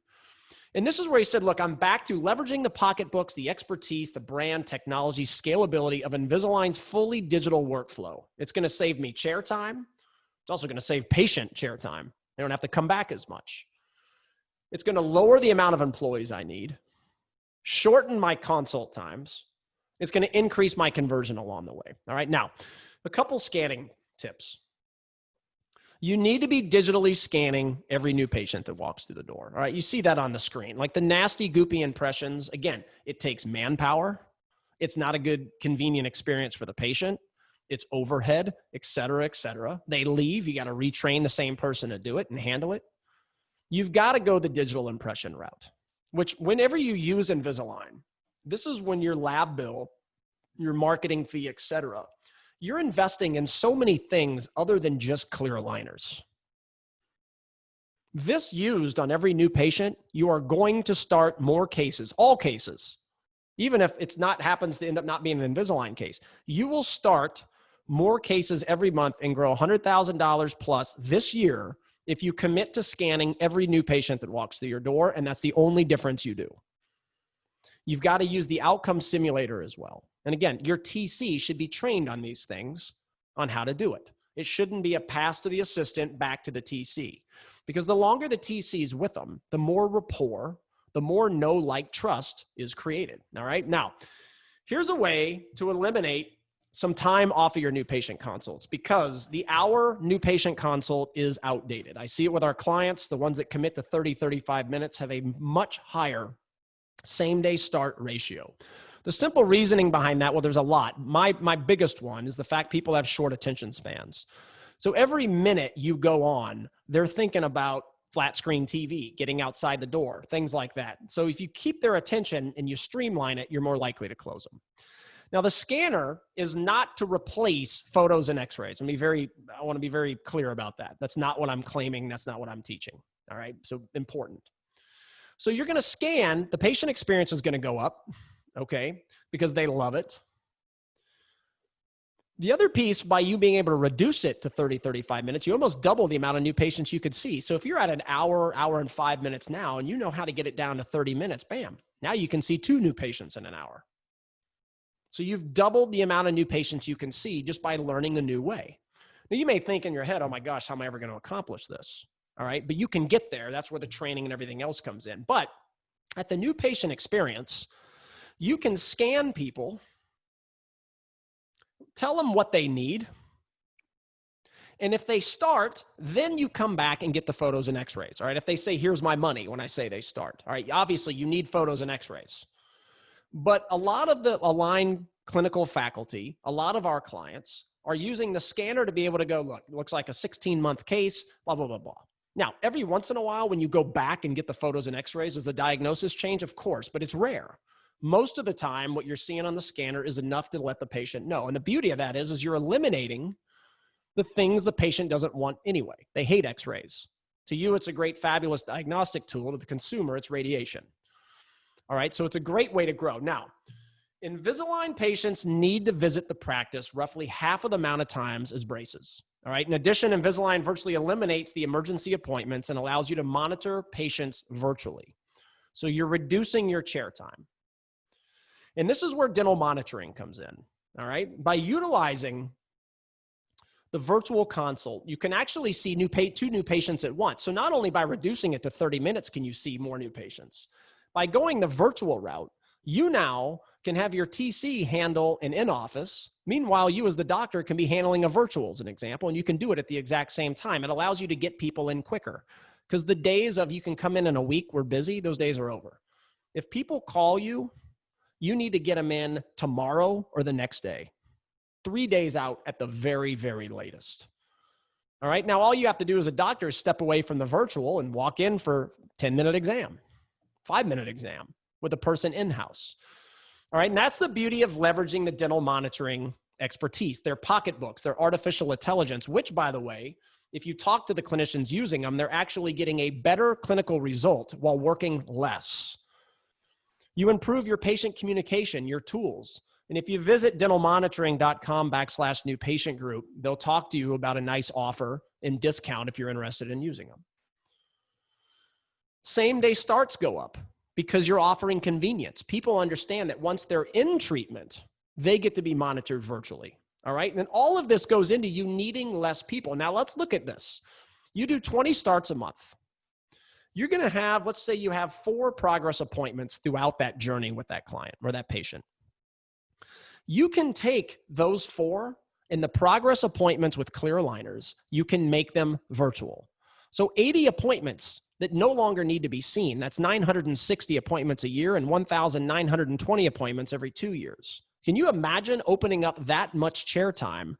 And this is where he said, look, I'm back to leveraging the pocketbooks, the expertise, the brand, technology, scalability of Invisalign's fully digital workflow. It's going to save me chair time. It's also going to save patient chair time. They don't have to come back as much. It's going to lower the amount of employees I need, shorten my consult times. It's going to increase my conversion along the way. All right. Now, a couple scanning tips. You need to be digitally scanning every new patient that walks through the door. All right. You see that on the screen, like the nasty, goopy impressions. Again, it takes manpower. It's not a good, convenient experience for the patient. it's overhead, et cetera, et cetera. They leave, you got to retrain the same person to do it and handle it. You've got to go the digital impression route, which whenever you use Invisalign, this is when your lab bill, your marketing fee, et cetera, you're investing in so many things other than just clear aligners. This used on every new patient, you are going to start more cases, all cases, even if it's not happens to end up not being an Invisalign case. You will start more cases every month and grow $100,000 plus this year if you commit to scanning every new patient that walks through your door, and that's the only difference you do. You've got to use the outcome simulator as well. And again, your TC should be trained on these things, on how to do it. It shouldn't be a pass to the assistant back to the TC, because the longer the TC is with them, the more rapport, the more know, like, trust is created. All right. Now, here's a way to eliminate some time off of your new patient consults, because the hour new patient consult is outdated. I see it with our clients. The ones that commit to 30, 35 minutes have a much higher same-day start ratio. The simple reasoning behind that, well, there's a lot. My biggest one is the fact people have short attention spans. So every minute you go on, they're thinking about flat screen TV, getting outside the door, things like that. So if you keep their attention and you streamline it, you're more likely to close them. Now, the scanner is not to replace photos and x-rays. I want to be very clear about that. That's not what I'm claiming. That's not what I'm teaching. All right. So important. So you're going to scan, the patient experience is going to go up, okay, because they love it. The other piece, by you being able to reduce it to 30, 35 minutes, you almost double the amount of new patients you could see. So if you're at an hour, hour and 5 minutes now, and you know how to get it down to 30 minutes, bam, now you can see 2 new patients in an hour. So you've doubled the amount of new patients you can see just by learning a new way. Now you may think in your head, oh my gosh, how am I ever going to accomplish this? All right, but you can get there. That's where the training and everything else comes in. But at the new patient experience, you can scan people, tell them what they need. And if they start, then you come back and get the photos and x-rays. All right, if they say, here's my money, when I say they start. All right, obviously you need photos and x-rays. But a lot of the aligned clinical faculty, a lot of our clients are using the scanner to be able to go, look, it looks like a 16-month case, blah, blah, blah, blah. Now, every once in a while, when you go back and get the photos and x-rays, does the diagnosis change? Of course, but it's rare. Most of the time, what you're seeing on the scanner is enough to let the patient know. And the beauty of that is you're eliminating the things the patient doesn't want anyway. They hate x-rays. To you, it's a great, fabulous diagnostic tool. To the consumer, it's radiation. All right, so it's a great way to grow. Now, Invisalign patients need to visit the practice roughly half of the amount of times as braces. All right, in addition, Invisalign virtually eliminates the emergency appointments and allows you to monitor patients virtually. So you're reducing your chair time. And this is where dental monitoring comes in. All right, by utilizing the virtual consult, you can actually see 2 new patients at once. So not only by reducing it to 30 minutes can you see more new patients, by going the virtual route, you now can have your TC handle an in-office. Meanwhile, you as the doctor can be handling a virtual, as an example, and you can do it at the exact same time. It allows you to get people in quicker, because the days of you can come in a week, we're busy, those days are over. If people call you, you need to get them in tomorrow or the next day, 3 days out at the very, very latest. All right, now all you have to do as a doctor is step away from the virtual and walk in for 10-minute exam, 5-minute exam with a person in-house. All right, and that's the beauty of leveraging the dental monitoring expertise, their pocketbooks, their artificial intelligence, which, by the way, if you talk to the clinicians using them, they're actually getting a better clinical result while working less. You improve your patient communication, your tools. And if you visit dentalmonitoring.com/new patient group, they'll talk to you about a nice offer and discount if you're interested in using them. Same day starts go up, because you're offering convenience. People understand that once they're in treatment, they get to be monitored virtually. All right. And then all of this goes into you needing less people. Now let's look at this. You do 20 starts a month. You're going to have, let's say you have 4 progress appointments throughout that journey with that client or that patient. You can take those 4 and the progress appointments with clear aligners, you can make them virtual. So 80 appointments that no longer need to be seen. That's 960 appointments a year and 1,920 appointments every 2 years. Can you imagine opening up that much chair time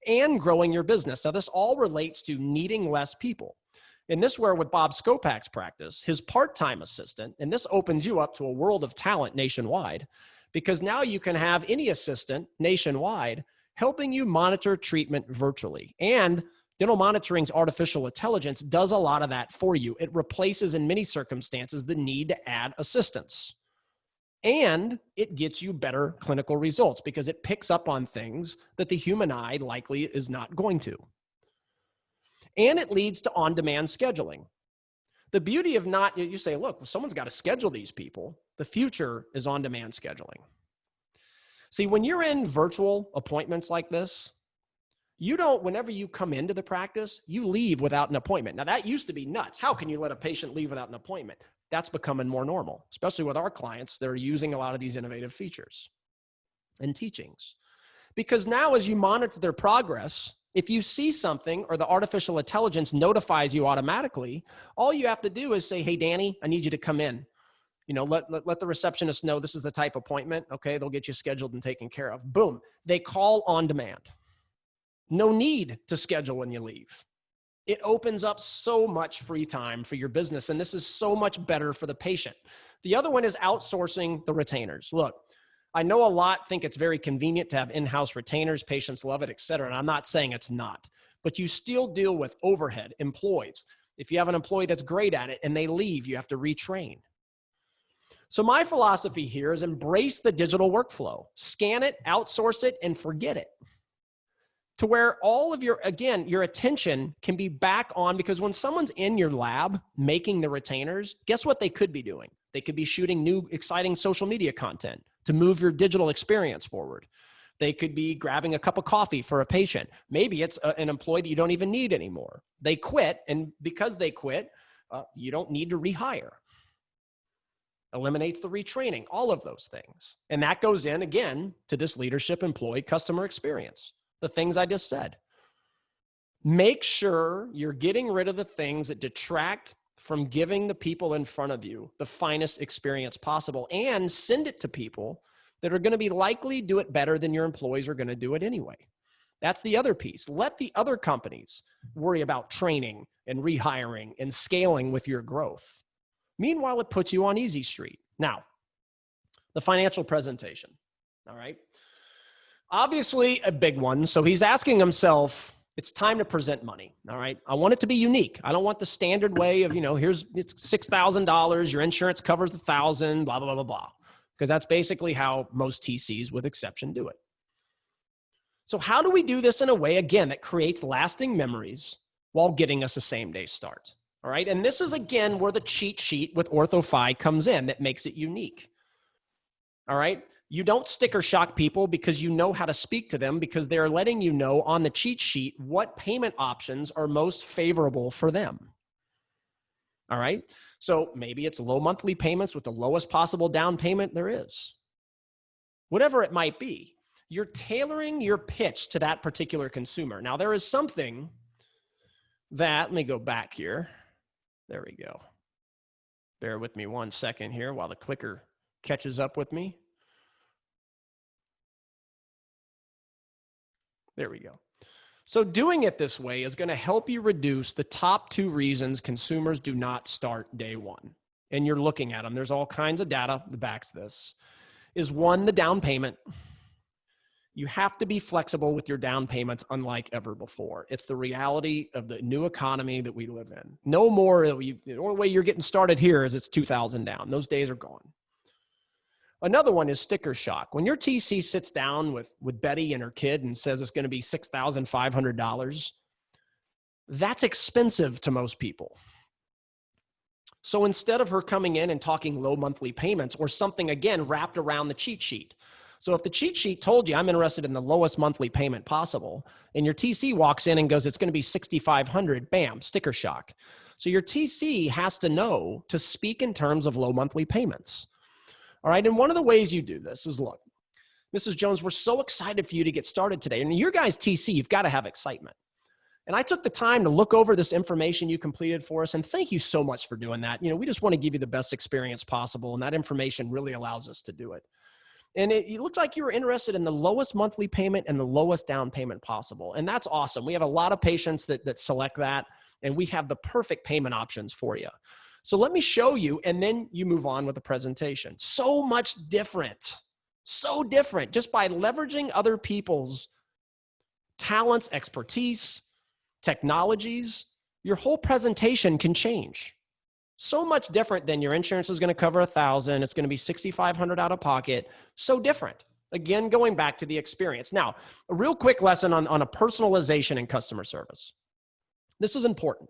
and growing your business? Now, this all relates to needing less people. And this where with Bob Skopak's practice, his part-time assistant, and this opens you up to a world of talent nationwide, because now you can have any assistant nationwide helping you monitor treatment virtually. And dental monitoring's artificial intelligence does a lot of that for you. It replaces in many circumstances the need to add assistants. And it gets you better clinical results because it picks up on things that the human eye likely is not going to. And it leads to on-demand scheduling. The beauty of not, you say, look, someone's got to schedule these people. The future is on-demand scheduling. See, when you're in virtual appointments like this, you don't, whenever you come into the practice, you leave without an appointment. Now, that used to be nuts. How can you let a patient leave without an appointment? That's becoming more normal, especially with our clients that are using a lot of these innovative features and teachings. Because now as you monitor their progress, if you see something or the artificial intelligence notifies you automatically, all you have to do is say, hey, Danny, I need you to come in. You know, let the receptionist know this is the type of appointment. Okay, they'll get you scheduled and taken care of. Boom. They call on demand. No need to schedule when you leave. It opens up so much free time for your business, and this is so much better for the patient. The other one is outsourcing the retainers. Look, I know a lot think it's very convenient to have in-house retainers, patients love it, et cetera, and I'm not saying it's not, but you still deal with overhead, employees. If you have an employee that's great at it and they leave, you have to retrain. So my philosophy here is embrace the digital workflow, scan it, outsource it, and forget it. To where all of your, again, your attention can be back on, because when someone's in your lab making the retainers, guess what they could be doing? They could be shooting new, exciting social media content to move your digital experience forward. They could be grabbing a cup of coffee for a patient. Maybe it's an employee that you don't even need anymore. They quit, and because they quit, you don't need to rehire. Eliminates the retraining, all of those things. And that goes in, again, to this leadership, employee, customer experience. The things I just said. Make sure you're getting rid of the things that detract from giving the people in front of you the finest experience possible, and send it to people that are going to be likely do it better than your employees are going to do it anyway. That's the other piece. Let the other companies worry about training and rehiring and scaling with your growth. Meanwhile, it puts you on easy street. Now, the financial presentation. All right. Obviously a big one. So he's asking himself, it's time to present money. All right. I want it to be unique. I don't want the standard way of, it's $6,000. Your insurance covers $1,000, blah, blah, blah, blah, blah. Because that's basically how most TCs with exception do it. So how do we do this in a way, again, that creates lasting memories while getting us a same day start? All right. And this is, again, where the cheat sheet with OrthoFi comes in that makes it unique. All right. You don't sticker shock people because you know how to speak to them, because they're letting you know on the cheat sheet what payment options are most favorable for them. All right. So maybe it's low monthly payments with the lowest possible down payment there is. Whatever it might be, you're tailoring your pitch to that particular consumer. Now, there is something that, let me go back here. There we go. Bear with me 1 second here while the clicker catches up with me. There we go. So doing it this way is going to help you reduce the top 2 reasons consumers do not start day one. And you're looking at them. There's all kinds of data that backs this. Is 1, the down payment. You have to be flexible with your down payments unlike ever before. It's the reality of the new economy that we live in. No more, the only way you're getting started here is it's $2,000 down. Those days are gone. Another one is sticker shock. When your TC sits down with Betty and her kid and says it's going to be $6,500, that's expensive to most people. So instead of her coming in and talking low monthly payments or something, again, wrapped around the cheat sheet. So if the cheat sheet told you I'm interested in the lowest monthly payment possible, and your TC walks in and goes, it's going to be $6,500, bam, sticker shock. So your TC has to know to speak in terms of low monthly payments. All right. And one of the ways you do this is, look, Mrs. Jones, we're so excited for you to get started today. And your guys' TC, you've got to have excitement. And I took the time to look over this information you completed for us. And thank you so much for doing that. We just want to give you the best experience possible. And that information really allows us to do it. And it looks like you were interested in the lowest monthly payment and the lowest down payment possible. And that's awesome. We have a lot of patients that select that, and we have the perfect payment options for you. So let me show you, and then you move on with the presentation. So much different, so different, just by leveraging other people's talents, expertise, technologies, your whole presentation can change. So much different than your insurance is going to cover $1,000. It's going to be $6,500 out of pocket. So different. Again, going back to the experience. Now, a real quick lesson on a personalization in customer service. This is important.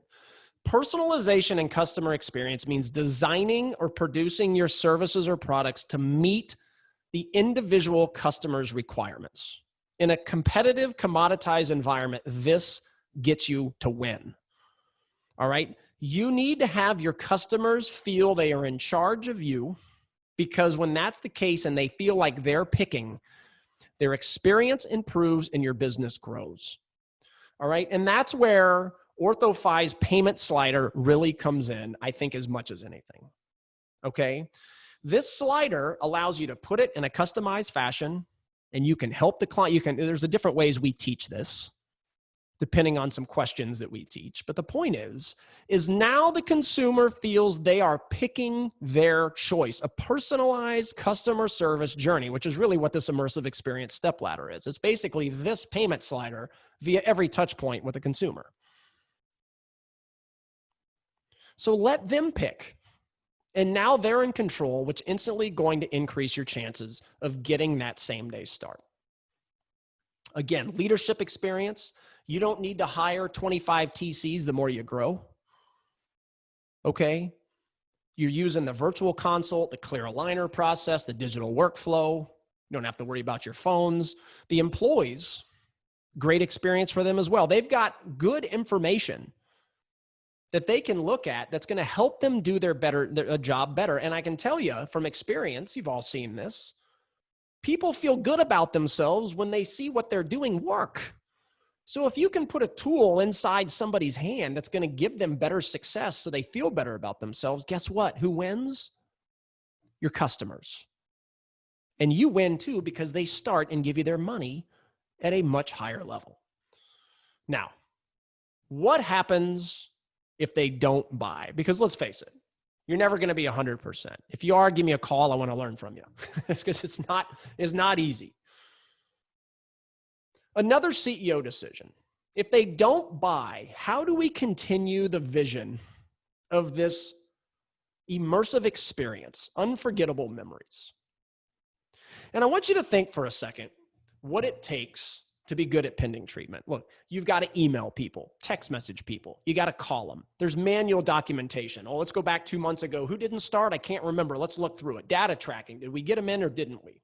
Personalization in customer experience means designing or producing your services or products to meet the individual customer's requirements. In a competitive, commoditized environment, this gets you to win. All right? You need to have your customers feel they are in charge of you, because when that's the case and they feel like they're picking, their experience improves and your business grows. All right? And that's where OrthoFi's payment slider really comes in, I think, as much as anything. Okay? This slider allows you to put it in a customized fashion, and you can help the client. There's a different ways we teach this, depending on some questions that we teach. But the point is now the consumer feels they are picking their choice, a personalized customer service journey, which is really what this immersive experience stepladder is. It's basically this payment slider via every touch point with the consumer. So let them pick. And now they're in control, which instantly going to increase your chances of getting that same day start. Again, leadership experience. You don't need to hire 25 TCs the more you grow. Okay? You're using the virtual consult, the clear aligner process, the digital workflow. You don't have to worry about your phones. The employees, great experience for them as well. They've got good information that they can look at that's going to help them do their job better. And I can tell you from experience, you've all seen this, people feel good about themselves when they see what they're doing work. So if you can put a tool inside somebody's hand that's going to give them better success so they feel better about themselves, guess what? Who wins? Your customers. And you win too, because they start and give you their money at a much higher level. Now, what happens if they don't buy? Because let's face it, you're never going to be 100%. If you are, give me a call. I want to learn from you, because it's not easy. Another CEO decision. If they don't buy, how do we continue the vision of this immersive experience, unforgettable memories? And I want you to think for a second what it takes to be good at pending treatment. Look, you've got to email people, text message people. You got to call them. There's manual documentation. Oh, let's go back 2 months ago. Who didn't start? I can't remember. Let's look through it. Data tracking. Did we get them in or didn't we?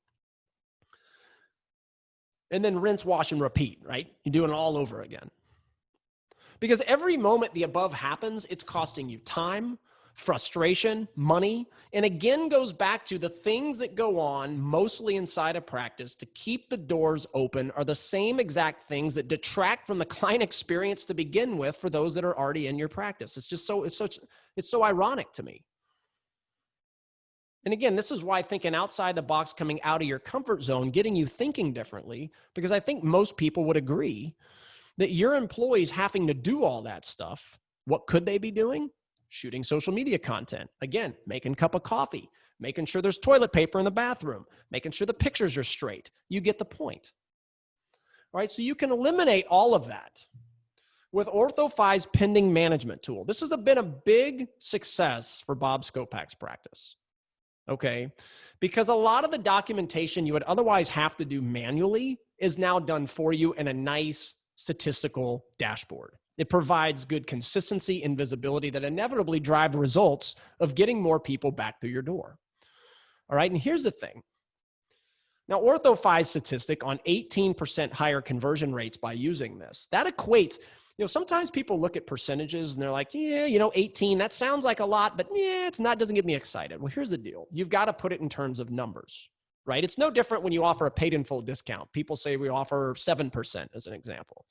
And then rinse, wash, and repeat, right? You're doing it all over again. Because every moment the above happens, it's costing you time, frustration, money, and again goes back to the things that go on mostly inside of practice to keep the doors open are the same exact things that detract from the client experience to begin with for those that are already in your practice. It's just it's so ironic to me. And again, this is why thinking outside the box, coming out of your comfort zone, getting you thinking differently, because I think most people would agree that your employees having to do all that stuff, what could they be doing? Shooting social media content. Again, making a cup of coffee, making sure there's toilet paper in the bathroom, making sure the pictures are straight. You get the point. All right, so you can eliminate all of that with OrthoFi's pending management tool. This has been a big success for Bob Skopak's practice. Okay, because a lot of the documentation you would otherwise have to do manually is now done for you in a nice statistical dashboard. It provides good consistency and visibility that inevitably drive results of getting more people back through your door. All right, and here's the thing. Now, OrthoFi's statistic on 18% higher conversion rates by using this, that equates, sometimes people look at percentages and they're like, 18, that sounds like a lot, but it's not, doesn't get me excited. Well, here's the deal. You've got to put it in terms of numbers, right? It's no different when you offer a paid in full discount. People say we offer 7% as an example.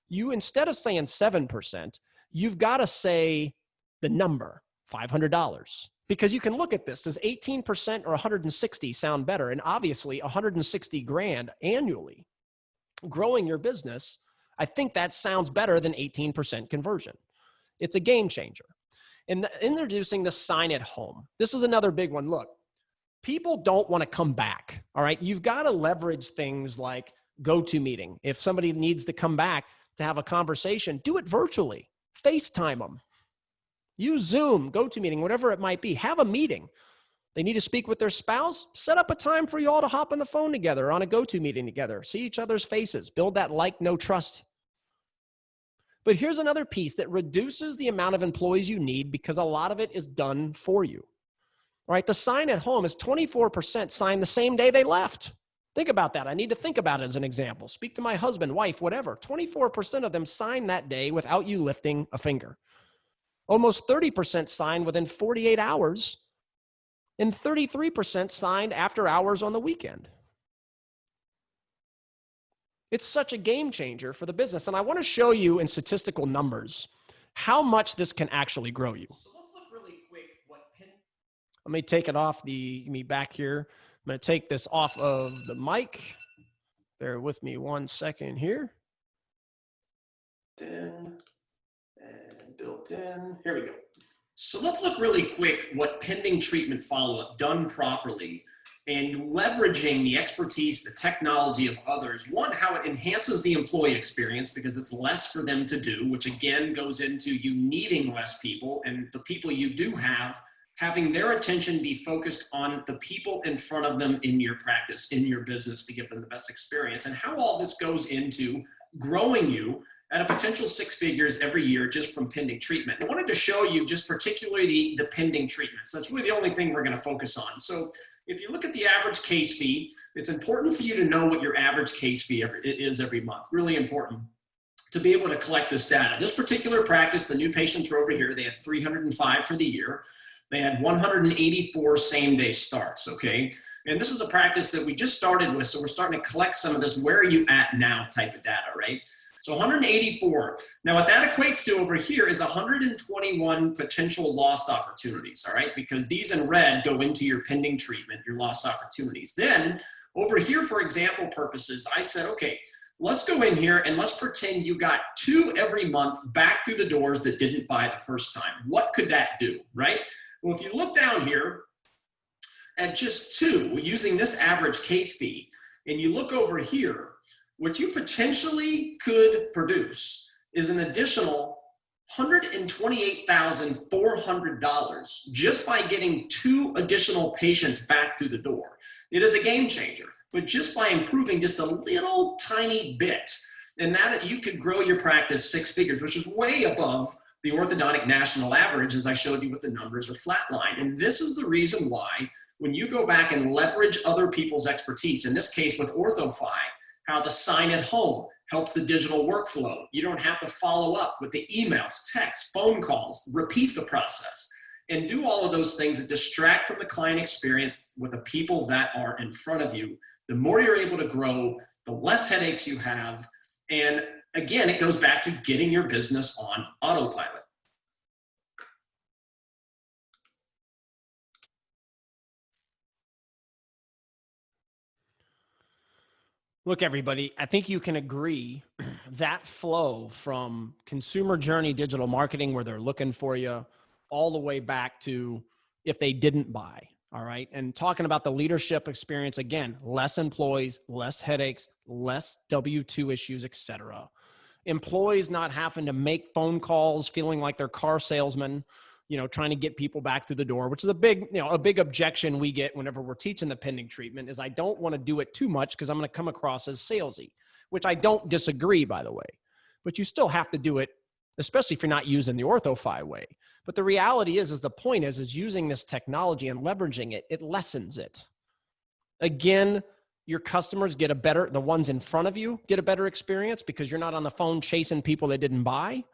You, instead of saying 7%, you've got to say the number, $500, Because you can look at this, does 18% or 160 sound better? And obviously 160 grand annually growing your business, I think that sounds better than 18% conversion. It's a game changer. And introducing the sign at home. This is another big one. Look, people don't want to come back. All right. You've got to leverage things like GoToMeeting. If somebody needs to come back to have a conversation, do it virtually. FaceTime them. Use Zoom, GoToMeeting, whatever it might be. Have a meeting. They need to speak with their spouse. Set up a time for you all to hop on the phone together on a GoToMeeting together. See each other's faces. Build that like, no trust. But here's another piece that reduces the amount of employees you need because a lot of it is done for you. All right, the sign at home is 24% signed the same day they left. Think about that. I need to think about it as an example. Speak to my husband, wife, whatever. 24% of them signed that day without you lifting a finger. Almost 30% signed within 48 hours, and 33% signed after hours on the weekend. It's such a game changer for the business. And I want to show you in statistical numbers how much this can actually grow you. So let's look really quick. Let me take it off me back here. I'm going to take this off of the mic. Bear with me 1 second here. Built in. Here we go. So let's look really quick what pending treatment follow-up done properly and leveraging the expertise, the technology of others. One, how it enhances the employee experience because it's less for them to do, which again goes into you needing less people and the people you do have, having their attention be focused on the people in front of them in your practice, in your business to give them the best experience, and how all this goes into growing you at a potential 6 figures every year just from pending treatment. I wanted to show you just particularly the pending treatments. That's really the only thing we're going to focus on. So if you look at the average case fee, it's important for you to know what your average case fee is every month. Really important to be able to collect this data. This particular practice, the new patients are over here. They had 305 for the year. They had 184 same-day starts, okay? And this is a practice that we just started with, so we're starting to collect some of this where are you at now type of data, right? So 184. Now what that equates to over here is 121 potential lost opportunities, all right? Because these in red go into your pending treatment, your lost opportunities. Then over here, for example purposes, I said, okay, let's go in here and let's pretend you got 2 every month back through the doors that didn't buy the first time. What could that do, right? Well, if you look down here at just 2 using this average case fee, and you look over here, what you potentially could produce is an additional $128,400 just by getting 2 additional patients back through the door. It is a game changer, but just by improving just a little tiny bit, and that you could grow your practice 6 figures, which is way above the orthodontic national average, as I showed you what the numbers are flatlined. And this is the reason why when you go back and leverage other people's expertise, in this case with OrthoFi, how the sign at home helps the digital workflow. You don't have to follow up with the emails, texts, phone calls, repeat the process, and do all of those things that distract from the client experience with the people that are in front of you. The more you're able to grow, the less headaches you have. And again, it goes back to getting your business on autopilot. Look, everybody, I think you can agree that flow from consumer journey digital marketing where they're looking for you all the way back to if they didn't buy, all right? And talking about the leadership experience, again, less employees, less headaches, less W-2 issues, et cetera. Employees not having to make phone calls, feeling like they're car salesmen, trying to get people back through the door, which is a big objection we get whenever we're teaching the pending treatment is I don't want to do it too much because I'm going to come across as salesy, which I don't disagree, by the way, but you still have to do it, especially if you're not using the OrthoFi way. But the reality is the point is using this technology and leveraging it, it lessens it. Again, your customers get the ones in front of you get a better experience because you're not on the phone chasing people that didn't buy.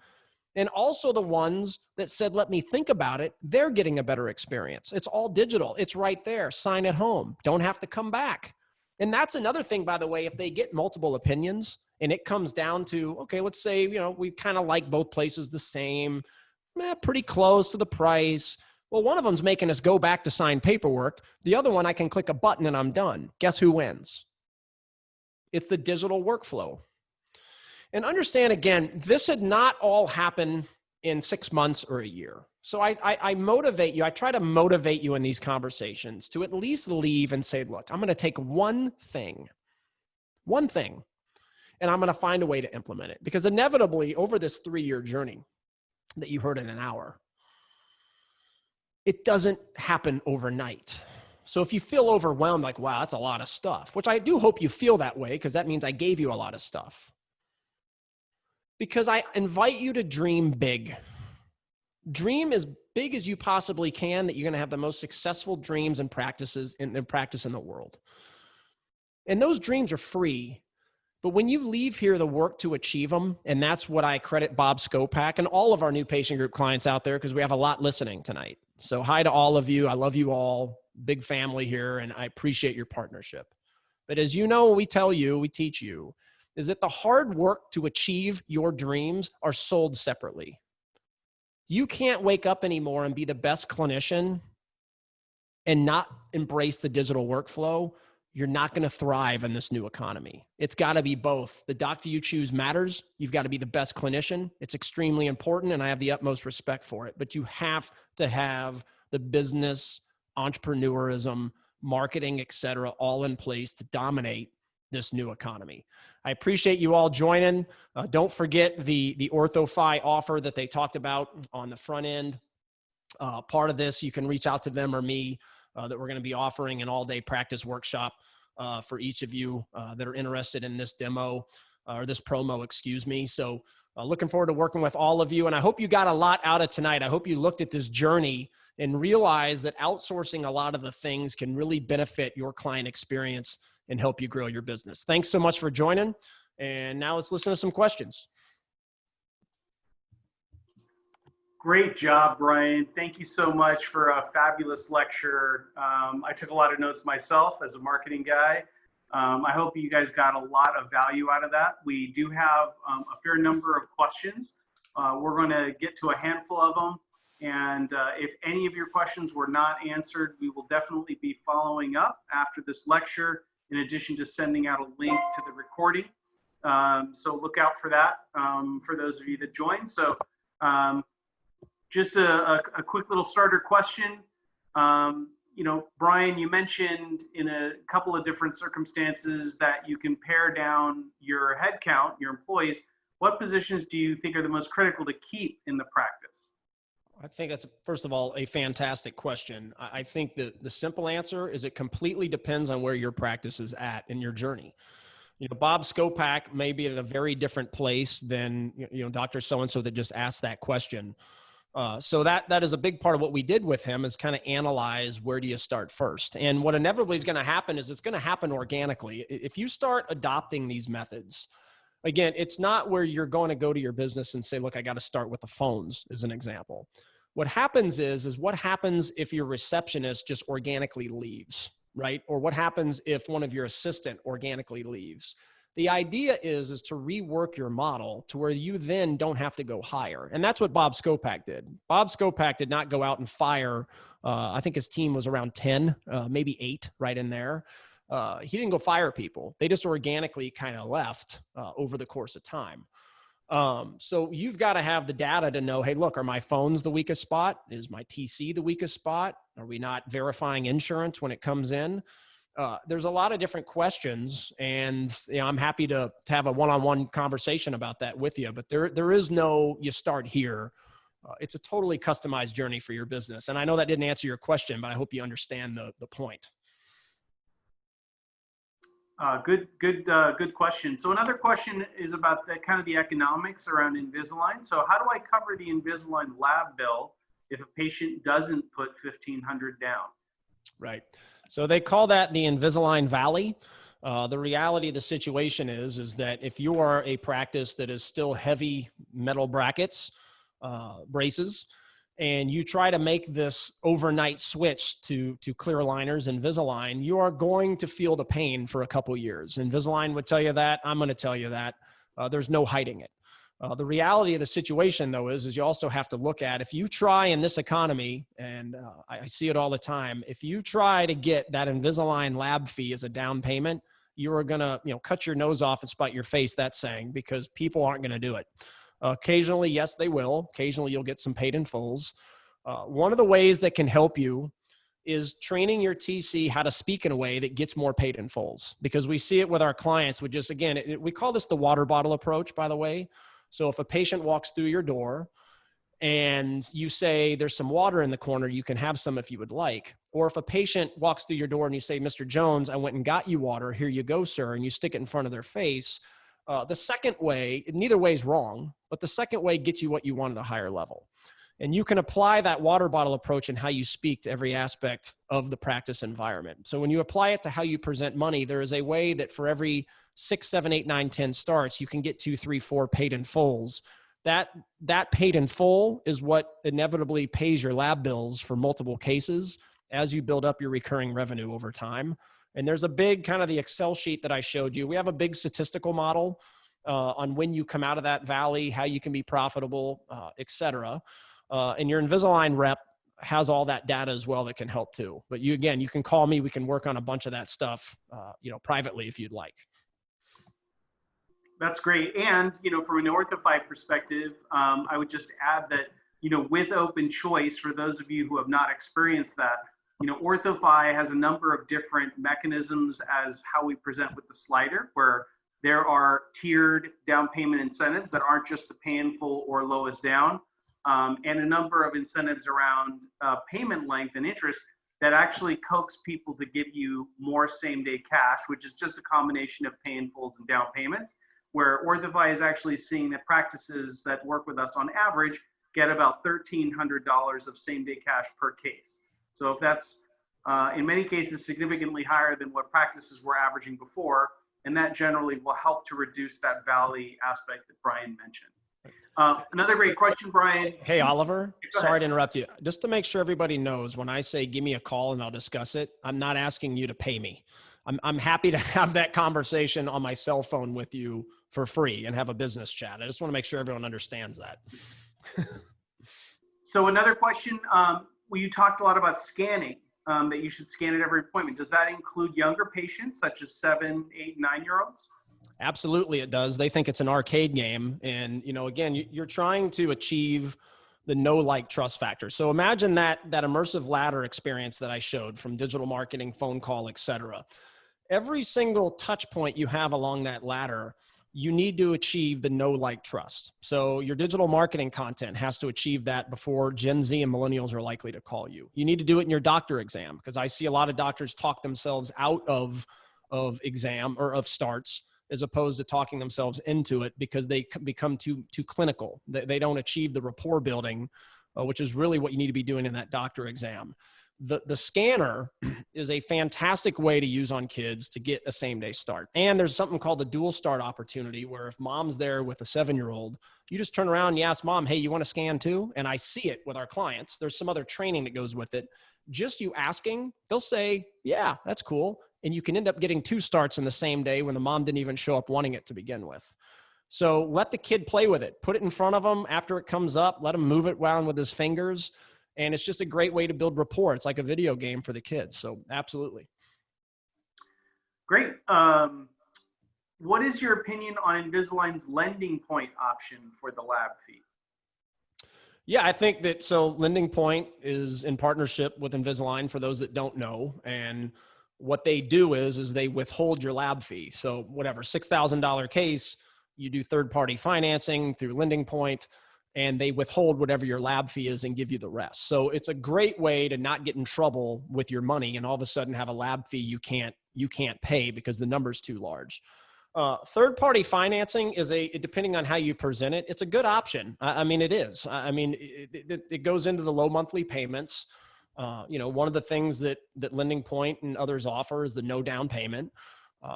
And also the ones that said, let me think about it, they're getting a better experience. It's all digital. It's right there. Sign at home. Don't have to come back. And that's another thing, by the way, if they get multiple opinions and it comes down to, okay, let's say, we kind of like both places the same, pretty close to the price. Well, one of them's making us go back to sign paperwork. The other one, I can click a button and I'm done. Guess who wins? It's the digital workflow. And understand, again, this had not all happened in 6 months or a year. So I motivate you. I try to motivate you in these conversations to at least leave and say, look, I'm going to take one thing, and I'm going to find a way to implement it. Because inevitably, over this 3-year journey that you heard in an hour, it doesn't happen overnight. So if you feel overwhelmed, like, wow, that's a lot of stuff, which I do hope you feel that way, because that means I gave you a lot of stuff. Because I invite you to dream big. Dream as big as you possibly can, that you're going to have the most successful dreams and practices in the world. And those dreams are free. But when you leave here the work to achieve them, and that's what I credit Bob Skopak and all of our new patient group clients out there, because we have a lot listening tonight. So hi to all of you. I love you all. Big family here, and I appreciate your partnership. But as you know, we tell you, we teach you, is that the hard work to achieve your dreams are sold separately. You can't wake up anymore and be the best clinician and not embrace the digital workflow. You're not going to thrive in this new economy. It's got to be both. The doctor you choose matters. You've got to be the best clinician. It's extremely important, and I have the utmost respect for it. But you have to have the business, entrepreneurism, marketing, et cetera, all in place to dominate this new economy. I appreciate you all joining. Don't forget the OrthoFi offer that they talked about on the front end. Part of this, you can reach out to them or me, that we're going to be offering an all-day practice workshop for each of you that are interested in this demo or this promo, excuse me. So looking forward to working with all of you. And I hope you got a lot out of tonight. I hope you looked at this journey and realized that outsourcing a lot of the things can really benefit your client experience and help you grow your business. Thanks so much for joining. And now let's listen to some questions. Great job, Brian. Thank you so much for a fabulous lecture. I took a lot of notes myself as a marketing guy. I hope you guys got a lot of value out of that. We do have a fair number of questions. We're going to get to a handful of them. And if any of your questions were not answered, we will definitely be following up after this lecture, in addition to sending out a link to the recording. So look out for that for those of you that joined. So just a quick little starter question. Brian, you mentioned in a couple of different circumstances that you can pare down your headcount, your employees. What positions do you think are the most critical to keep in the practice? I think that's, first of all, a fantastic question. I think that the simple answer is it completely depends on where your practice is at in your journey. Bob Skopak may be at a very different place than, Dr. So-and-so that just asked that question. So that is a big part of what we did with him, is kind of analyze, where do you start first? And what inevitably is going to happen is it's going to happen organically. If you start adopting these methods, again, it's not where you're going to go to your business and say, look, I got to start with the phones as an example. What happens is what happens if your receptionist just organically leaves, right? Or what happens if one of your assistant organically leaves? The idea is to rework your model to where you then don't have to go hire. And that's what Bob Skopak did. Bob Skopak did not go out and fire. I think his team was around 10, maybe 8 right in there. He didn't go fire people. They just organically kind of left over the course of time. So you've got to have the data to know, hey, look, are my phones the weakest spot? Is my TC the weakest spot? Are we not verifying insurance when it comes in? There's a lot of different questions, and I'm happy to have a one-on-one conversation about that with you, but there is no, you start here. It's a totally customized journey for your business. And I know that didn't answer your question, but I hope you understand the point. Good question. So another question is about the kind of the economics around Invisalign. So how do I cover the Invisalign lab bill if a patient doesn't put $1,500 down? Right. So they call that the Invisalign Valley. The reality of the situation is that if you are a practice that is still heavy metal brackets, braces, and you try to make this overnight switch to clear aligners, Invisalign, you are going to feel the pain for a couple years. Invisalign would tell you that. I'm going to tell you that. There's no hiding it. The reality of the situation, though, is you also have to look at, if you try in this economy, and I see it all the time, if you try to get that Invisalign lab fee as a down payment, you are going to, cut your nose off and spite your face, that's saying, because people aren't going to do it. Occasionally, yes, they will. Occasionally, you'll get some paid in fulls. One of the ways that can help you is training your TC how to speak in a way that gets more paid in fulls, because we see it with our clients. We just, again, we call this the water bottle approach, by the way. So if a patient walks through your door and you say, there's some water in the corner, you can have some if you would like. Or if a patient walks through your door and you say, Mr. Jones, I went and got you water, here you go, sir, and you stick it in front of their face. The second way, neither way is wrong, but the second way gets you what you want at a higher level. And you can apply that water bottle approach in how you speak to every aspect of the practice environment. So when you apply it to how you present money, there is a way that for every 6, 7, 8, 9, 10 starts, you can get 2, 3, 4 paid in fulls. That paid in full is what inevitably pays your lab bills for multiple cases as you build up your recurring revenue over time. And there's a big kind of the Excel sheet that I showed you. We have a big statistical model on when you come out of that valley, how you can be profitable, et cetera. And your Invisalign rep has all that data as well that can help too. But you can call me. We can work on a bunch of that stuff, privately if you'd like. That's great. And, from an OrthoFi perspective, I would just add that, with open choice, for those of you who have not experienced that, OrthoFi has a number of different mechanisms as how we present with the slider, where there are tiered down payment incentives that aren't just the pay in full or lowest down. And a number of incentives around payment length and interest that actually coax people to give you more same-day cash, which is just a combination of pay in fulls and down payments, where OrthoFi is actually seeing that practices that work with us on average get about $1,300 of same-day cash per case. So if that's, in many cases, significantly higher than what practices were averaging before, and that generally will help to reduce that valley aspect that Brian mentioned. Another great question, Brian. Hey, Oliver, sorry to interrupt you. Just to make sure everybody knows, when I say give me a call and I'll discuss it, I'm not asking you to pay me. I'm happy to have that conversation on my cell phone with you for free and have a business chat. I just want to make sure everyone understands that. So another question, you talked a lot about scanning, that you should scan at every appointment. Does that include younger patients such as 7, 8, 9-year-olds? Absolutely, it does. They think it's an arcade game. And, again, you're trying to achieve the know, like, trust factor. So imagine that immersive ladder experience that I showed from digital marketing, phone call, et cetera. Every single touch point you have along that ladder, you need to achieve the know, like, trust. So your digital marketing content has to achieve that before Gen Z and millennials are likely to call you. You need to do it in your doctor exam, because I see a lot of doctors talk themselves out of exam or of starts, as opposed to talking themselves into it because they become too clinical. They don't achieve the rapport building, which is really what you need to be doing in that doctor exam. The scanner is a fantastic way to use on kids to get a same day start. And there's something called the dual start opportunity, where if mom's there with a 7-year-old, you just turn around and you ask mom, hey, you want to scan too? And I see it with our clients. There's some other training that goes with it. Just you asking, they'll say, yeah, that's cool. And you can end up getting 2 starts in the same day when the mom didn't even show up wanting it to begin with. So let the kid play with it. Put it in front of him after it comes up. Let him move it around with his fingers. And it's just a great way to build rapport. It's like a video game for the kids. So absolutely. Great. What is your opinion on Invisalign's lending point option for the lab fee? Yeah, I think that, so Lending Point is in partnership with Invisalign, for those that don't know. And what they do is they withhold your lab fee. So whatever, $6,000 case, you do third-party financing through Lending Point, and they withhold whatever your lab fee is and give you the rest. So it's a great way to not get in trouble with your money and all of a sudden have a lab fee you can't pay because the number's too large. Third-party financing is depending on how you present it, it's a good option. I mean, it is. I mean, it goes into the low monthly payments. One of the things that Lending Point and others offer is the no down payment.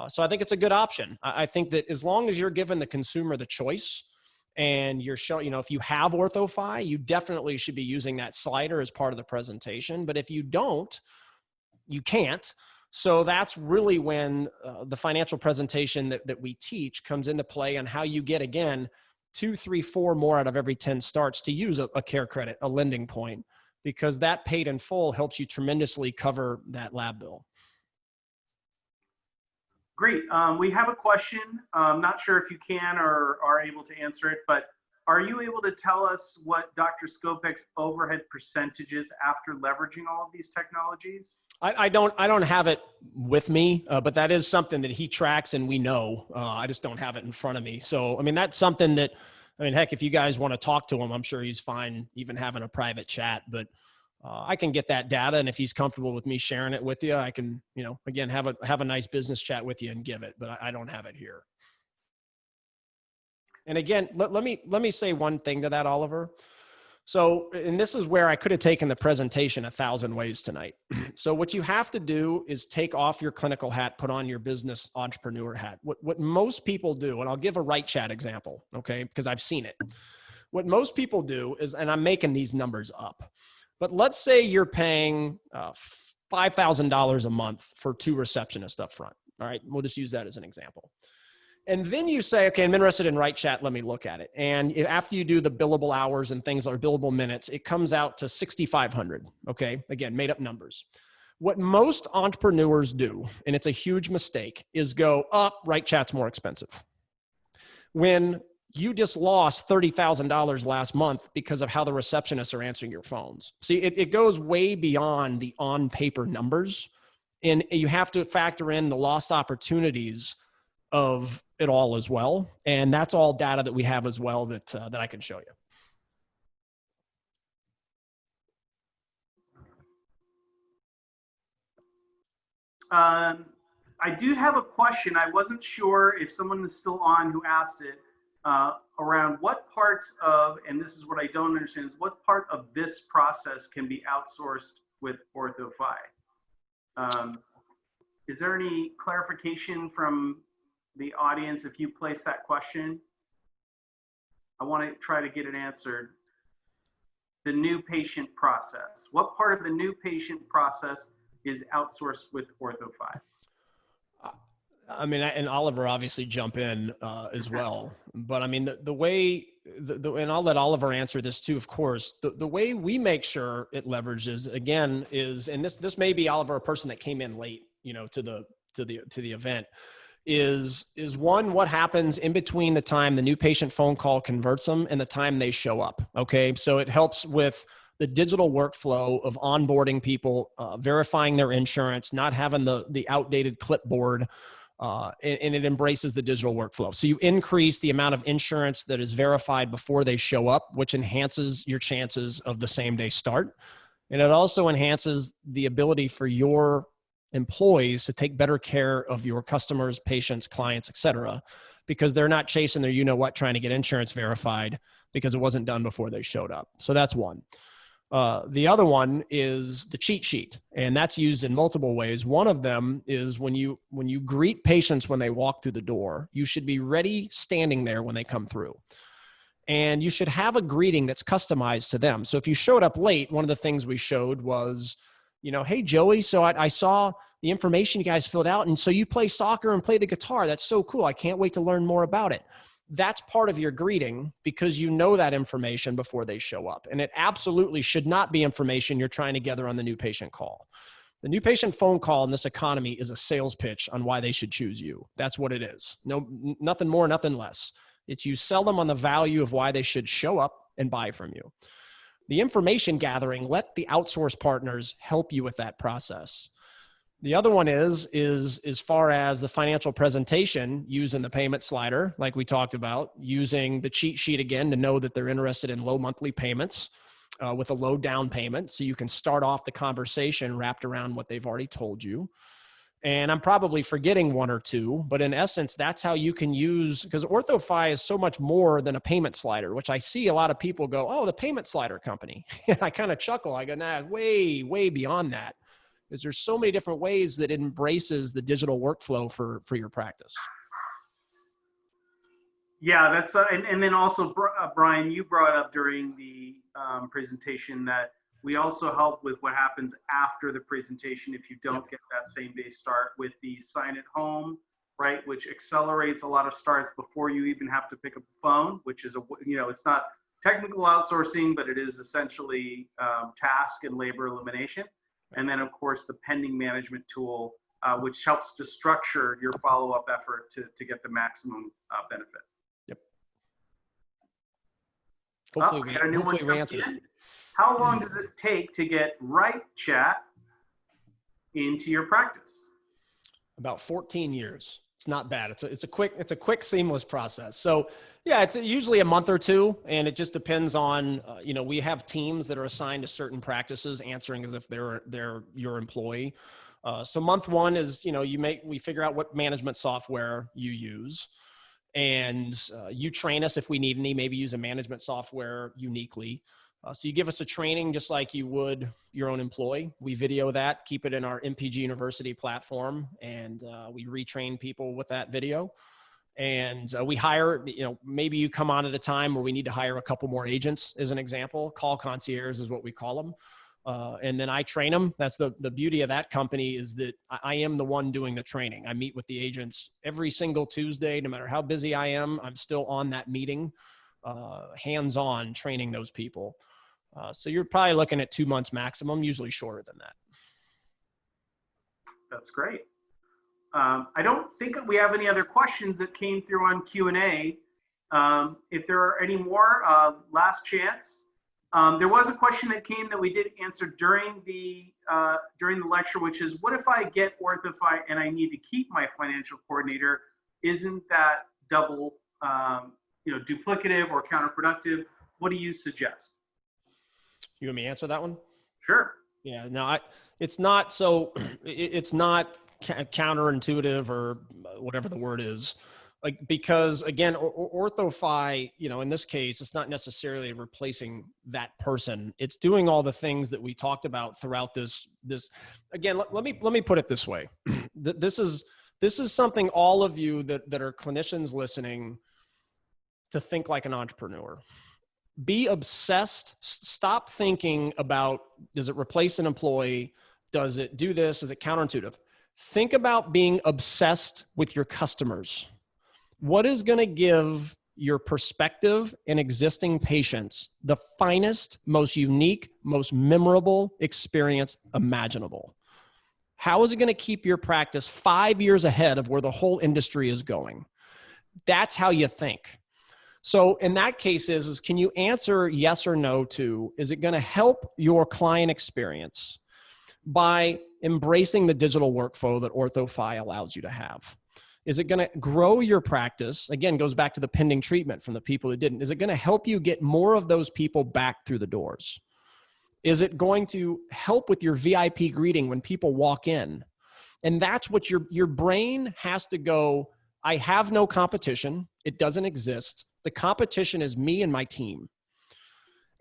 So I think it's a good option. I think that as long as you're giving the consumer the choice and you're showing, if you have OrthoFi, you definitely should be using that slider as part of the presentation. But if you don't, you can't. So that's really when the financial presentation that we teach comes into play on how you get, again, 2, 3, 4 more out of every 10 starts to use a care credit, a lending point, because that paid in full helps you tremendously cover that lab bill. Great. We have a question. I'm not sure if you can or are able to answer it, but are you able to tell us what Dr. Skopek's overhead percentage is after leveraging all of these technologies? I don't have it with me, but that is something that he tracks and we know. I just don't have it in front of me. So, I mean, that's something that, I mean, heck, if you guys want to talk to him, I'm sure he's fine even having a private chat, but I can get that data. And if he's comfortable with me sharing it with you, I can, you know, again, have a nice business chat with you and give it, but I don't have it here. And again, let me say one thing to that, Oliver. So, and this is where I could have taken the presentation 1,000 ways tonight. So what you have to do is take off your clinical hat, put on your business entrepreneur hat. What most people do, and I'll give a Right Chat example, okay, because I've seen it. What most people do is, and I'm making these numbers up, but let's say you're paying $5,000 a month for 2 receptionists up front. All right, we'll just use that as an example. And then you say, okay, I'm interested in Right Chat. Let me look at it. And after you do the billable hours and things like billable minutes, it comes out to 6,500. Okay. Again, made up numbers. What most entrepreneurs do, and it's a huge mistake, is go up, Right Chat's more expensive. When you just lost $30,000 last month because of how the receptionists are answering your phones. See, it goes way beyond the on paper numbers, and you have to factor in the lost opportunities of it all as well. And that's all data that we have as well that I can show you. I do have a question. I wasn't sure if someone is still on who asked it around what parts of, and this is what I don't understand, is what part of this process can be outsourced with OrthoFi? Is there any clarification from the audience if you place that question? I want to try to get it answered. The new patient process. What part of the new patient process is outsourced with OrthoFi? I mean, and Oliver obviously jump in as well. But I mean, the way, and I'll let Oliver answer this too, of course, the way we make sure it leverages, again, is, and this may be, Oliver, a person that came in late, you know, to the event, is one, what happens in between the time the new patient phone call converts them and the time they show up. Okay. So it helps with the digital workflow of onboarding people, verifying their insurance, not having the outdated clipboard, and it embraces the digital workflow. So you increase the amount of insurance that is verified before they show up, which enhances your chances of the same day start. And it also enhances the ability for your employees to take better care of your customers, patients, clients, et cetera, because they're not chasing their, you know what, trying to get insurance verified because it wasn't done before they showed up. So that's one. The other one is the cheat sheet, and that's used in multiple ways. One of them is when you greet patients when they walk through the door, you should be ready standing there when they come through. And you should have a greeting that's customized to them. So if you showed up late, one of the things we showed was, you know, hey, Joey, so I saw the information you guys filled out, and so you play soccer and play the guitar. That's so cool. I can't wait to learn more about it. That's part of your greeting because you know that information before they show up. And it absolutely should not be information you're trying to gather on the new patient call. The new patient phone call in this economy is a sales pitch on why they should choose you. That's what it is. No, nothing more, nothing less. It's you sell them on the value of why they should show up and buy from you. The information gathering, let the outsource partners help you with that process. The other one is as far as the financial presentation, using the payment slider, like we talked about, using the cheat sheet again to know that they're interested in low monthly payments with a low down payment. So you can start off the conversation wrapped around what they've already told you. And I'm probably forgetting one or two, but in essence, that's how you can use, because OrthoFi is so much more than a payment slider, which I see a lot of people go, oh, the payment slider company. I kind of chuckle. I go, nah, way, way beyond that. Because there's so many different ways that it embraces the digital workflow for your practice. Yeah, that's, and then also, Brian, you brought up during the presentation that we also help with what happens after the presentation if you don't get that same day start with the sign at home right? Which accelerates a lot of starts before you even have to pick up the phone, which is it's not technical outsourcing, but it is essentially task and labor elimination. And then of course the pending management tool, which helps to structure your follow-up effort to get the maximum benefit. Yep. Hopefully we answered it. How long does it take to get Wright Chat into your practice? About 14 years. It's not bad. It's a quick, seamless process. So yeah, it's usually a month or two, and it just depends on, we have teams that are assigned to certain practices, answering as if they're your employee. So month one is, we figure out what management software you use, and you train us if we need any, maybe use a management software uniquely. So you give us a training just like you would your own employee. We video that, keep it in our MPG University platform, and we retrain people with that video. And we hire, maybe you come on at a time where we need to hire a couple more agents, as an example. Call concierge is what we call them. And then I train them. That's the beauty of that company, is that I am the one doing the training. I meet with the agents every single Tuesday. No matter how busy I am, I'm still on that meeting, hands-on training those people. So you're probably looking at 2 months maximum, usually shorter than that. That's great. I don't think we have any other questions that came through on Q&A. If there are any more, last chance. There was a question that came that we did answer during the lecture, which is, what if I get OrthoFi and I need to keep my financial coordinator? Isn't that double, duplicative or counterproductive? What do you suggest? You want me to answer that one? Sure. Yeah, no, it's not counterintuitive, or whatever the word is. Because again, OrthoFi, in this case, it's not necessarily replacing that person. It's doing all the things that we talked about throughout this. Again, let me put it this way. This is something all of you that are clinicians listening to think like an entrepreneur. Be obsessed. Stop thinking about, does it replace an employee? Does it do this? Is it counterintuitive? Think about being obsessed with your customers. What is going to give your prospective and existing patients the finest, most unique, most memorable experience imaginable? How is it going to keep your practice 5 years ahead of where the whole industry is going? That's how you think. So in that case is can you answer yes or no to, is it going to help your client experience by embracing the digital workflow that OrthoFi allows you to have? Is it going to grow your practice? Again, goes back to the pending treatment from the people who didn't. Is it going to help you get more of those people back through the doors? Is it going to help with your VIP greeting when people walk in? And that's what your brain has to go, I have no competition. It doesn't exist. The competition is me and my team.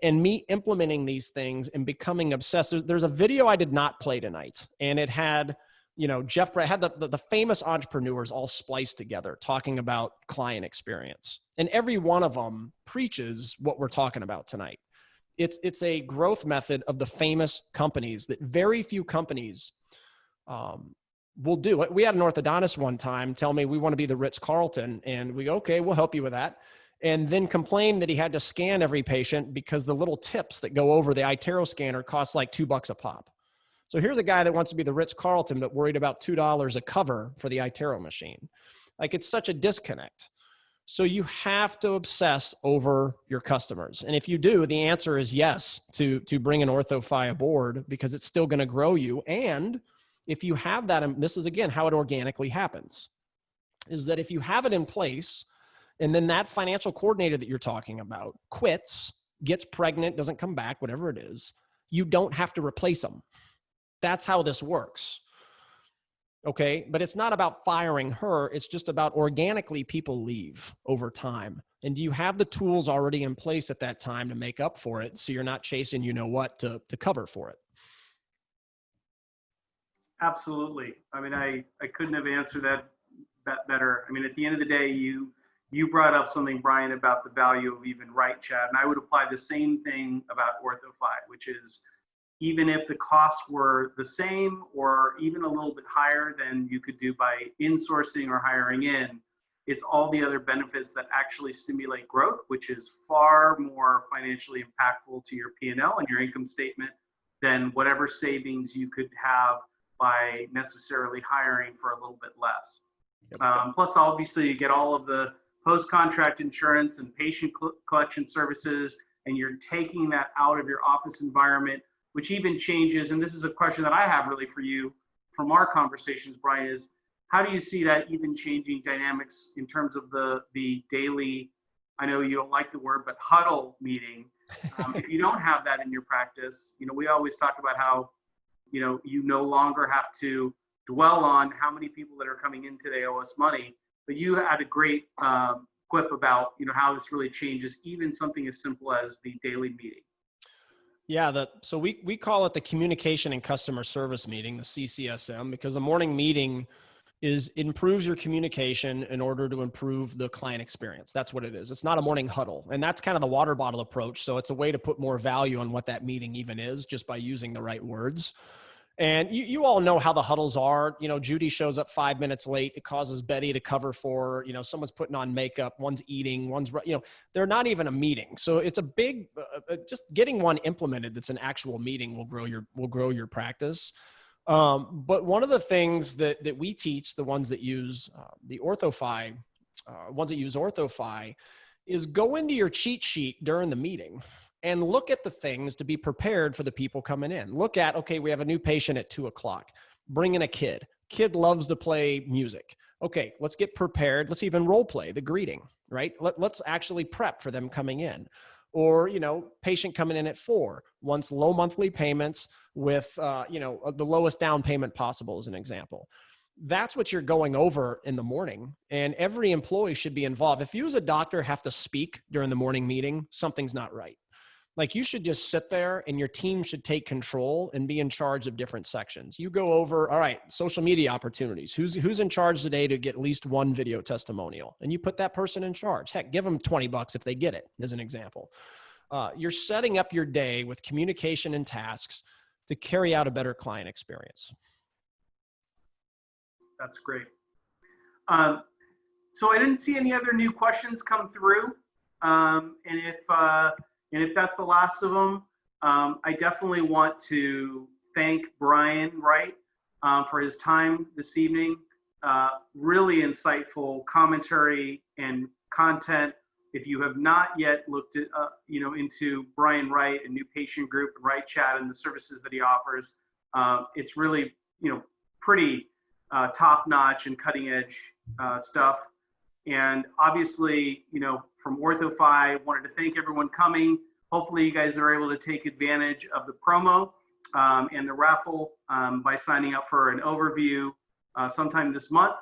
And me implementing these things and becoming obsessed. There's a video I did not play tonight, and it had, Jeff Brett had the famous entrepreneurs all spliced together talking about client experience. And every one of them preaches what we're talking about tonight. It's a growth method of the famous companies that very few companies will do. We had an orthodontist one time tell me, we want to be the Ritz-Carlton, and we go, okay, we'll help you with that. And then complained that he had to scan every patient because the little tips that go over the iTero scanner cost like $2 a pop. So here's a guy that wants to be the Ritz-Carlton, but worried about $2 a cover for the iTero machine. Like, it's such a disconnect. So you have to obsess over your customers. And if you do, the answer is yes to bring an OrthoFi aboard, because it's still going to grow you. And if you have that, and this is again how it organically happens, is that if you have it in place, and then that financial coordinator that you're talking about quits, gets pregnant, doesn't come back, whatever it is, you don't have to replace them. That's how this works. Okay. But it's not about firing her. It's just about organically people leave over time. And do you have the tools already in place at that time to make up for it, so you're not chasing what to cover for it? Absolutely. I mean, I couldn't have answered that better. I mean, at the end of the day, you brought up something, Brian, about the value of even Wright Chat, and I would apply the same thing about OrthoFi, which is even if the costs were the same or even a little bit higher than you could do by insourcing or hiring in. It's all the other benefits that actually stimulate growth, which is far more financially impactful to your P&L and your income statement than whatever savings you could have by necessarily hiring for a little bit less. Plus, obviously, you get all of the post-contract insurance and patient collection services, and you're taking that out of your office environment, which even changes, and this is a question that I have really for you from our conversations, Brian, is how do you see that even changing dynamics in terms of the daily, I know you don't like the word, but huddle meeting? If you don't have that in your practice, we always talk about how, you no longer have to dwell on how many people that are coming in today owe us money, but you had a great quip about, how this really changes even something as simple as the daily meeting. Yeah, so we call it the communication and customer service meeting, the CCSM, because a morning meeting improves your communication in order to improve the client experience. That's what it is. It's not a morning huddle. And that's kind of the water bottle approach. So it's a way to put more value on what that meeting even is just by using the right words. And you all know how the huddles are. Judy shows up 5 minutes late. It causes Betty to cover for, someone's putting on makeup, one's eating, one's, they're not even a meeting. So it's a big, just getting one implemented that's an actual meeting will grow your practice. But one of the things that we teach the ones that use the OrthoFi, is go into your cheat sheet during the meeting and look at the things to be prepared for the people coming in. Look at, okay, we have a new patient at 2:00. Bring in a kid. Kid loves to play music. Okay, let's get prepared. Let's even role play the greeting, right? Let's actually prep for them coming in. Or, patient coming in at 4 wants low monthly payments with, the lowest down payment possible as an example. That's what you're going over in the morning, and every employee should be involved. If you as a doctor have to speak during the morning meeting, something's not right. Like, you should just sit there and your team should take control and be in charge of different sections. You go over, all right, social media opportunities. Who's in charge today to get at least one video testimonial? And you put that person in charge. Heck, give them $20 if they get it, as an example. You're setting up your day with communication and tasks to carry out a better client experience. That's great. So I didn't see any other new questions come through. And if that's the last of them, I definitely want to thank Brian Wright for his time this evening. Really insightful commentary and content. If you have not yet looked at, into Brian Wright and New Patient Group and Wright Chat and the services that he offers, it's really, pretty top-notch and cutting-edge stuff. And obviously, from OrthoFi, wanted to thank everyone coming. Hopefully you guys are able to take advantage of the promo and the raffle by signing up for an overview sometime this month.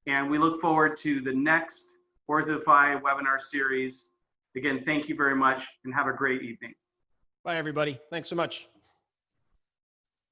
And we look forward to the next OrthoFi webinar series. Again, thank you very much and have a great evening. Bye, everybody. Thanks so much.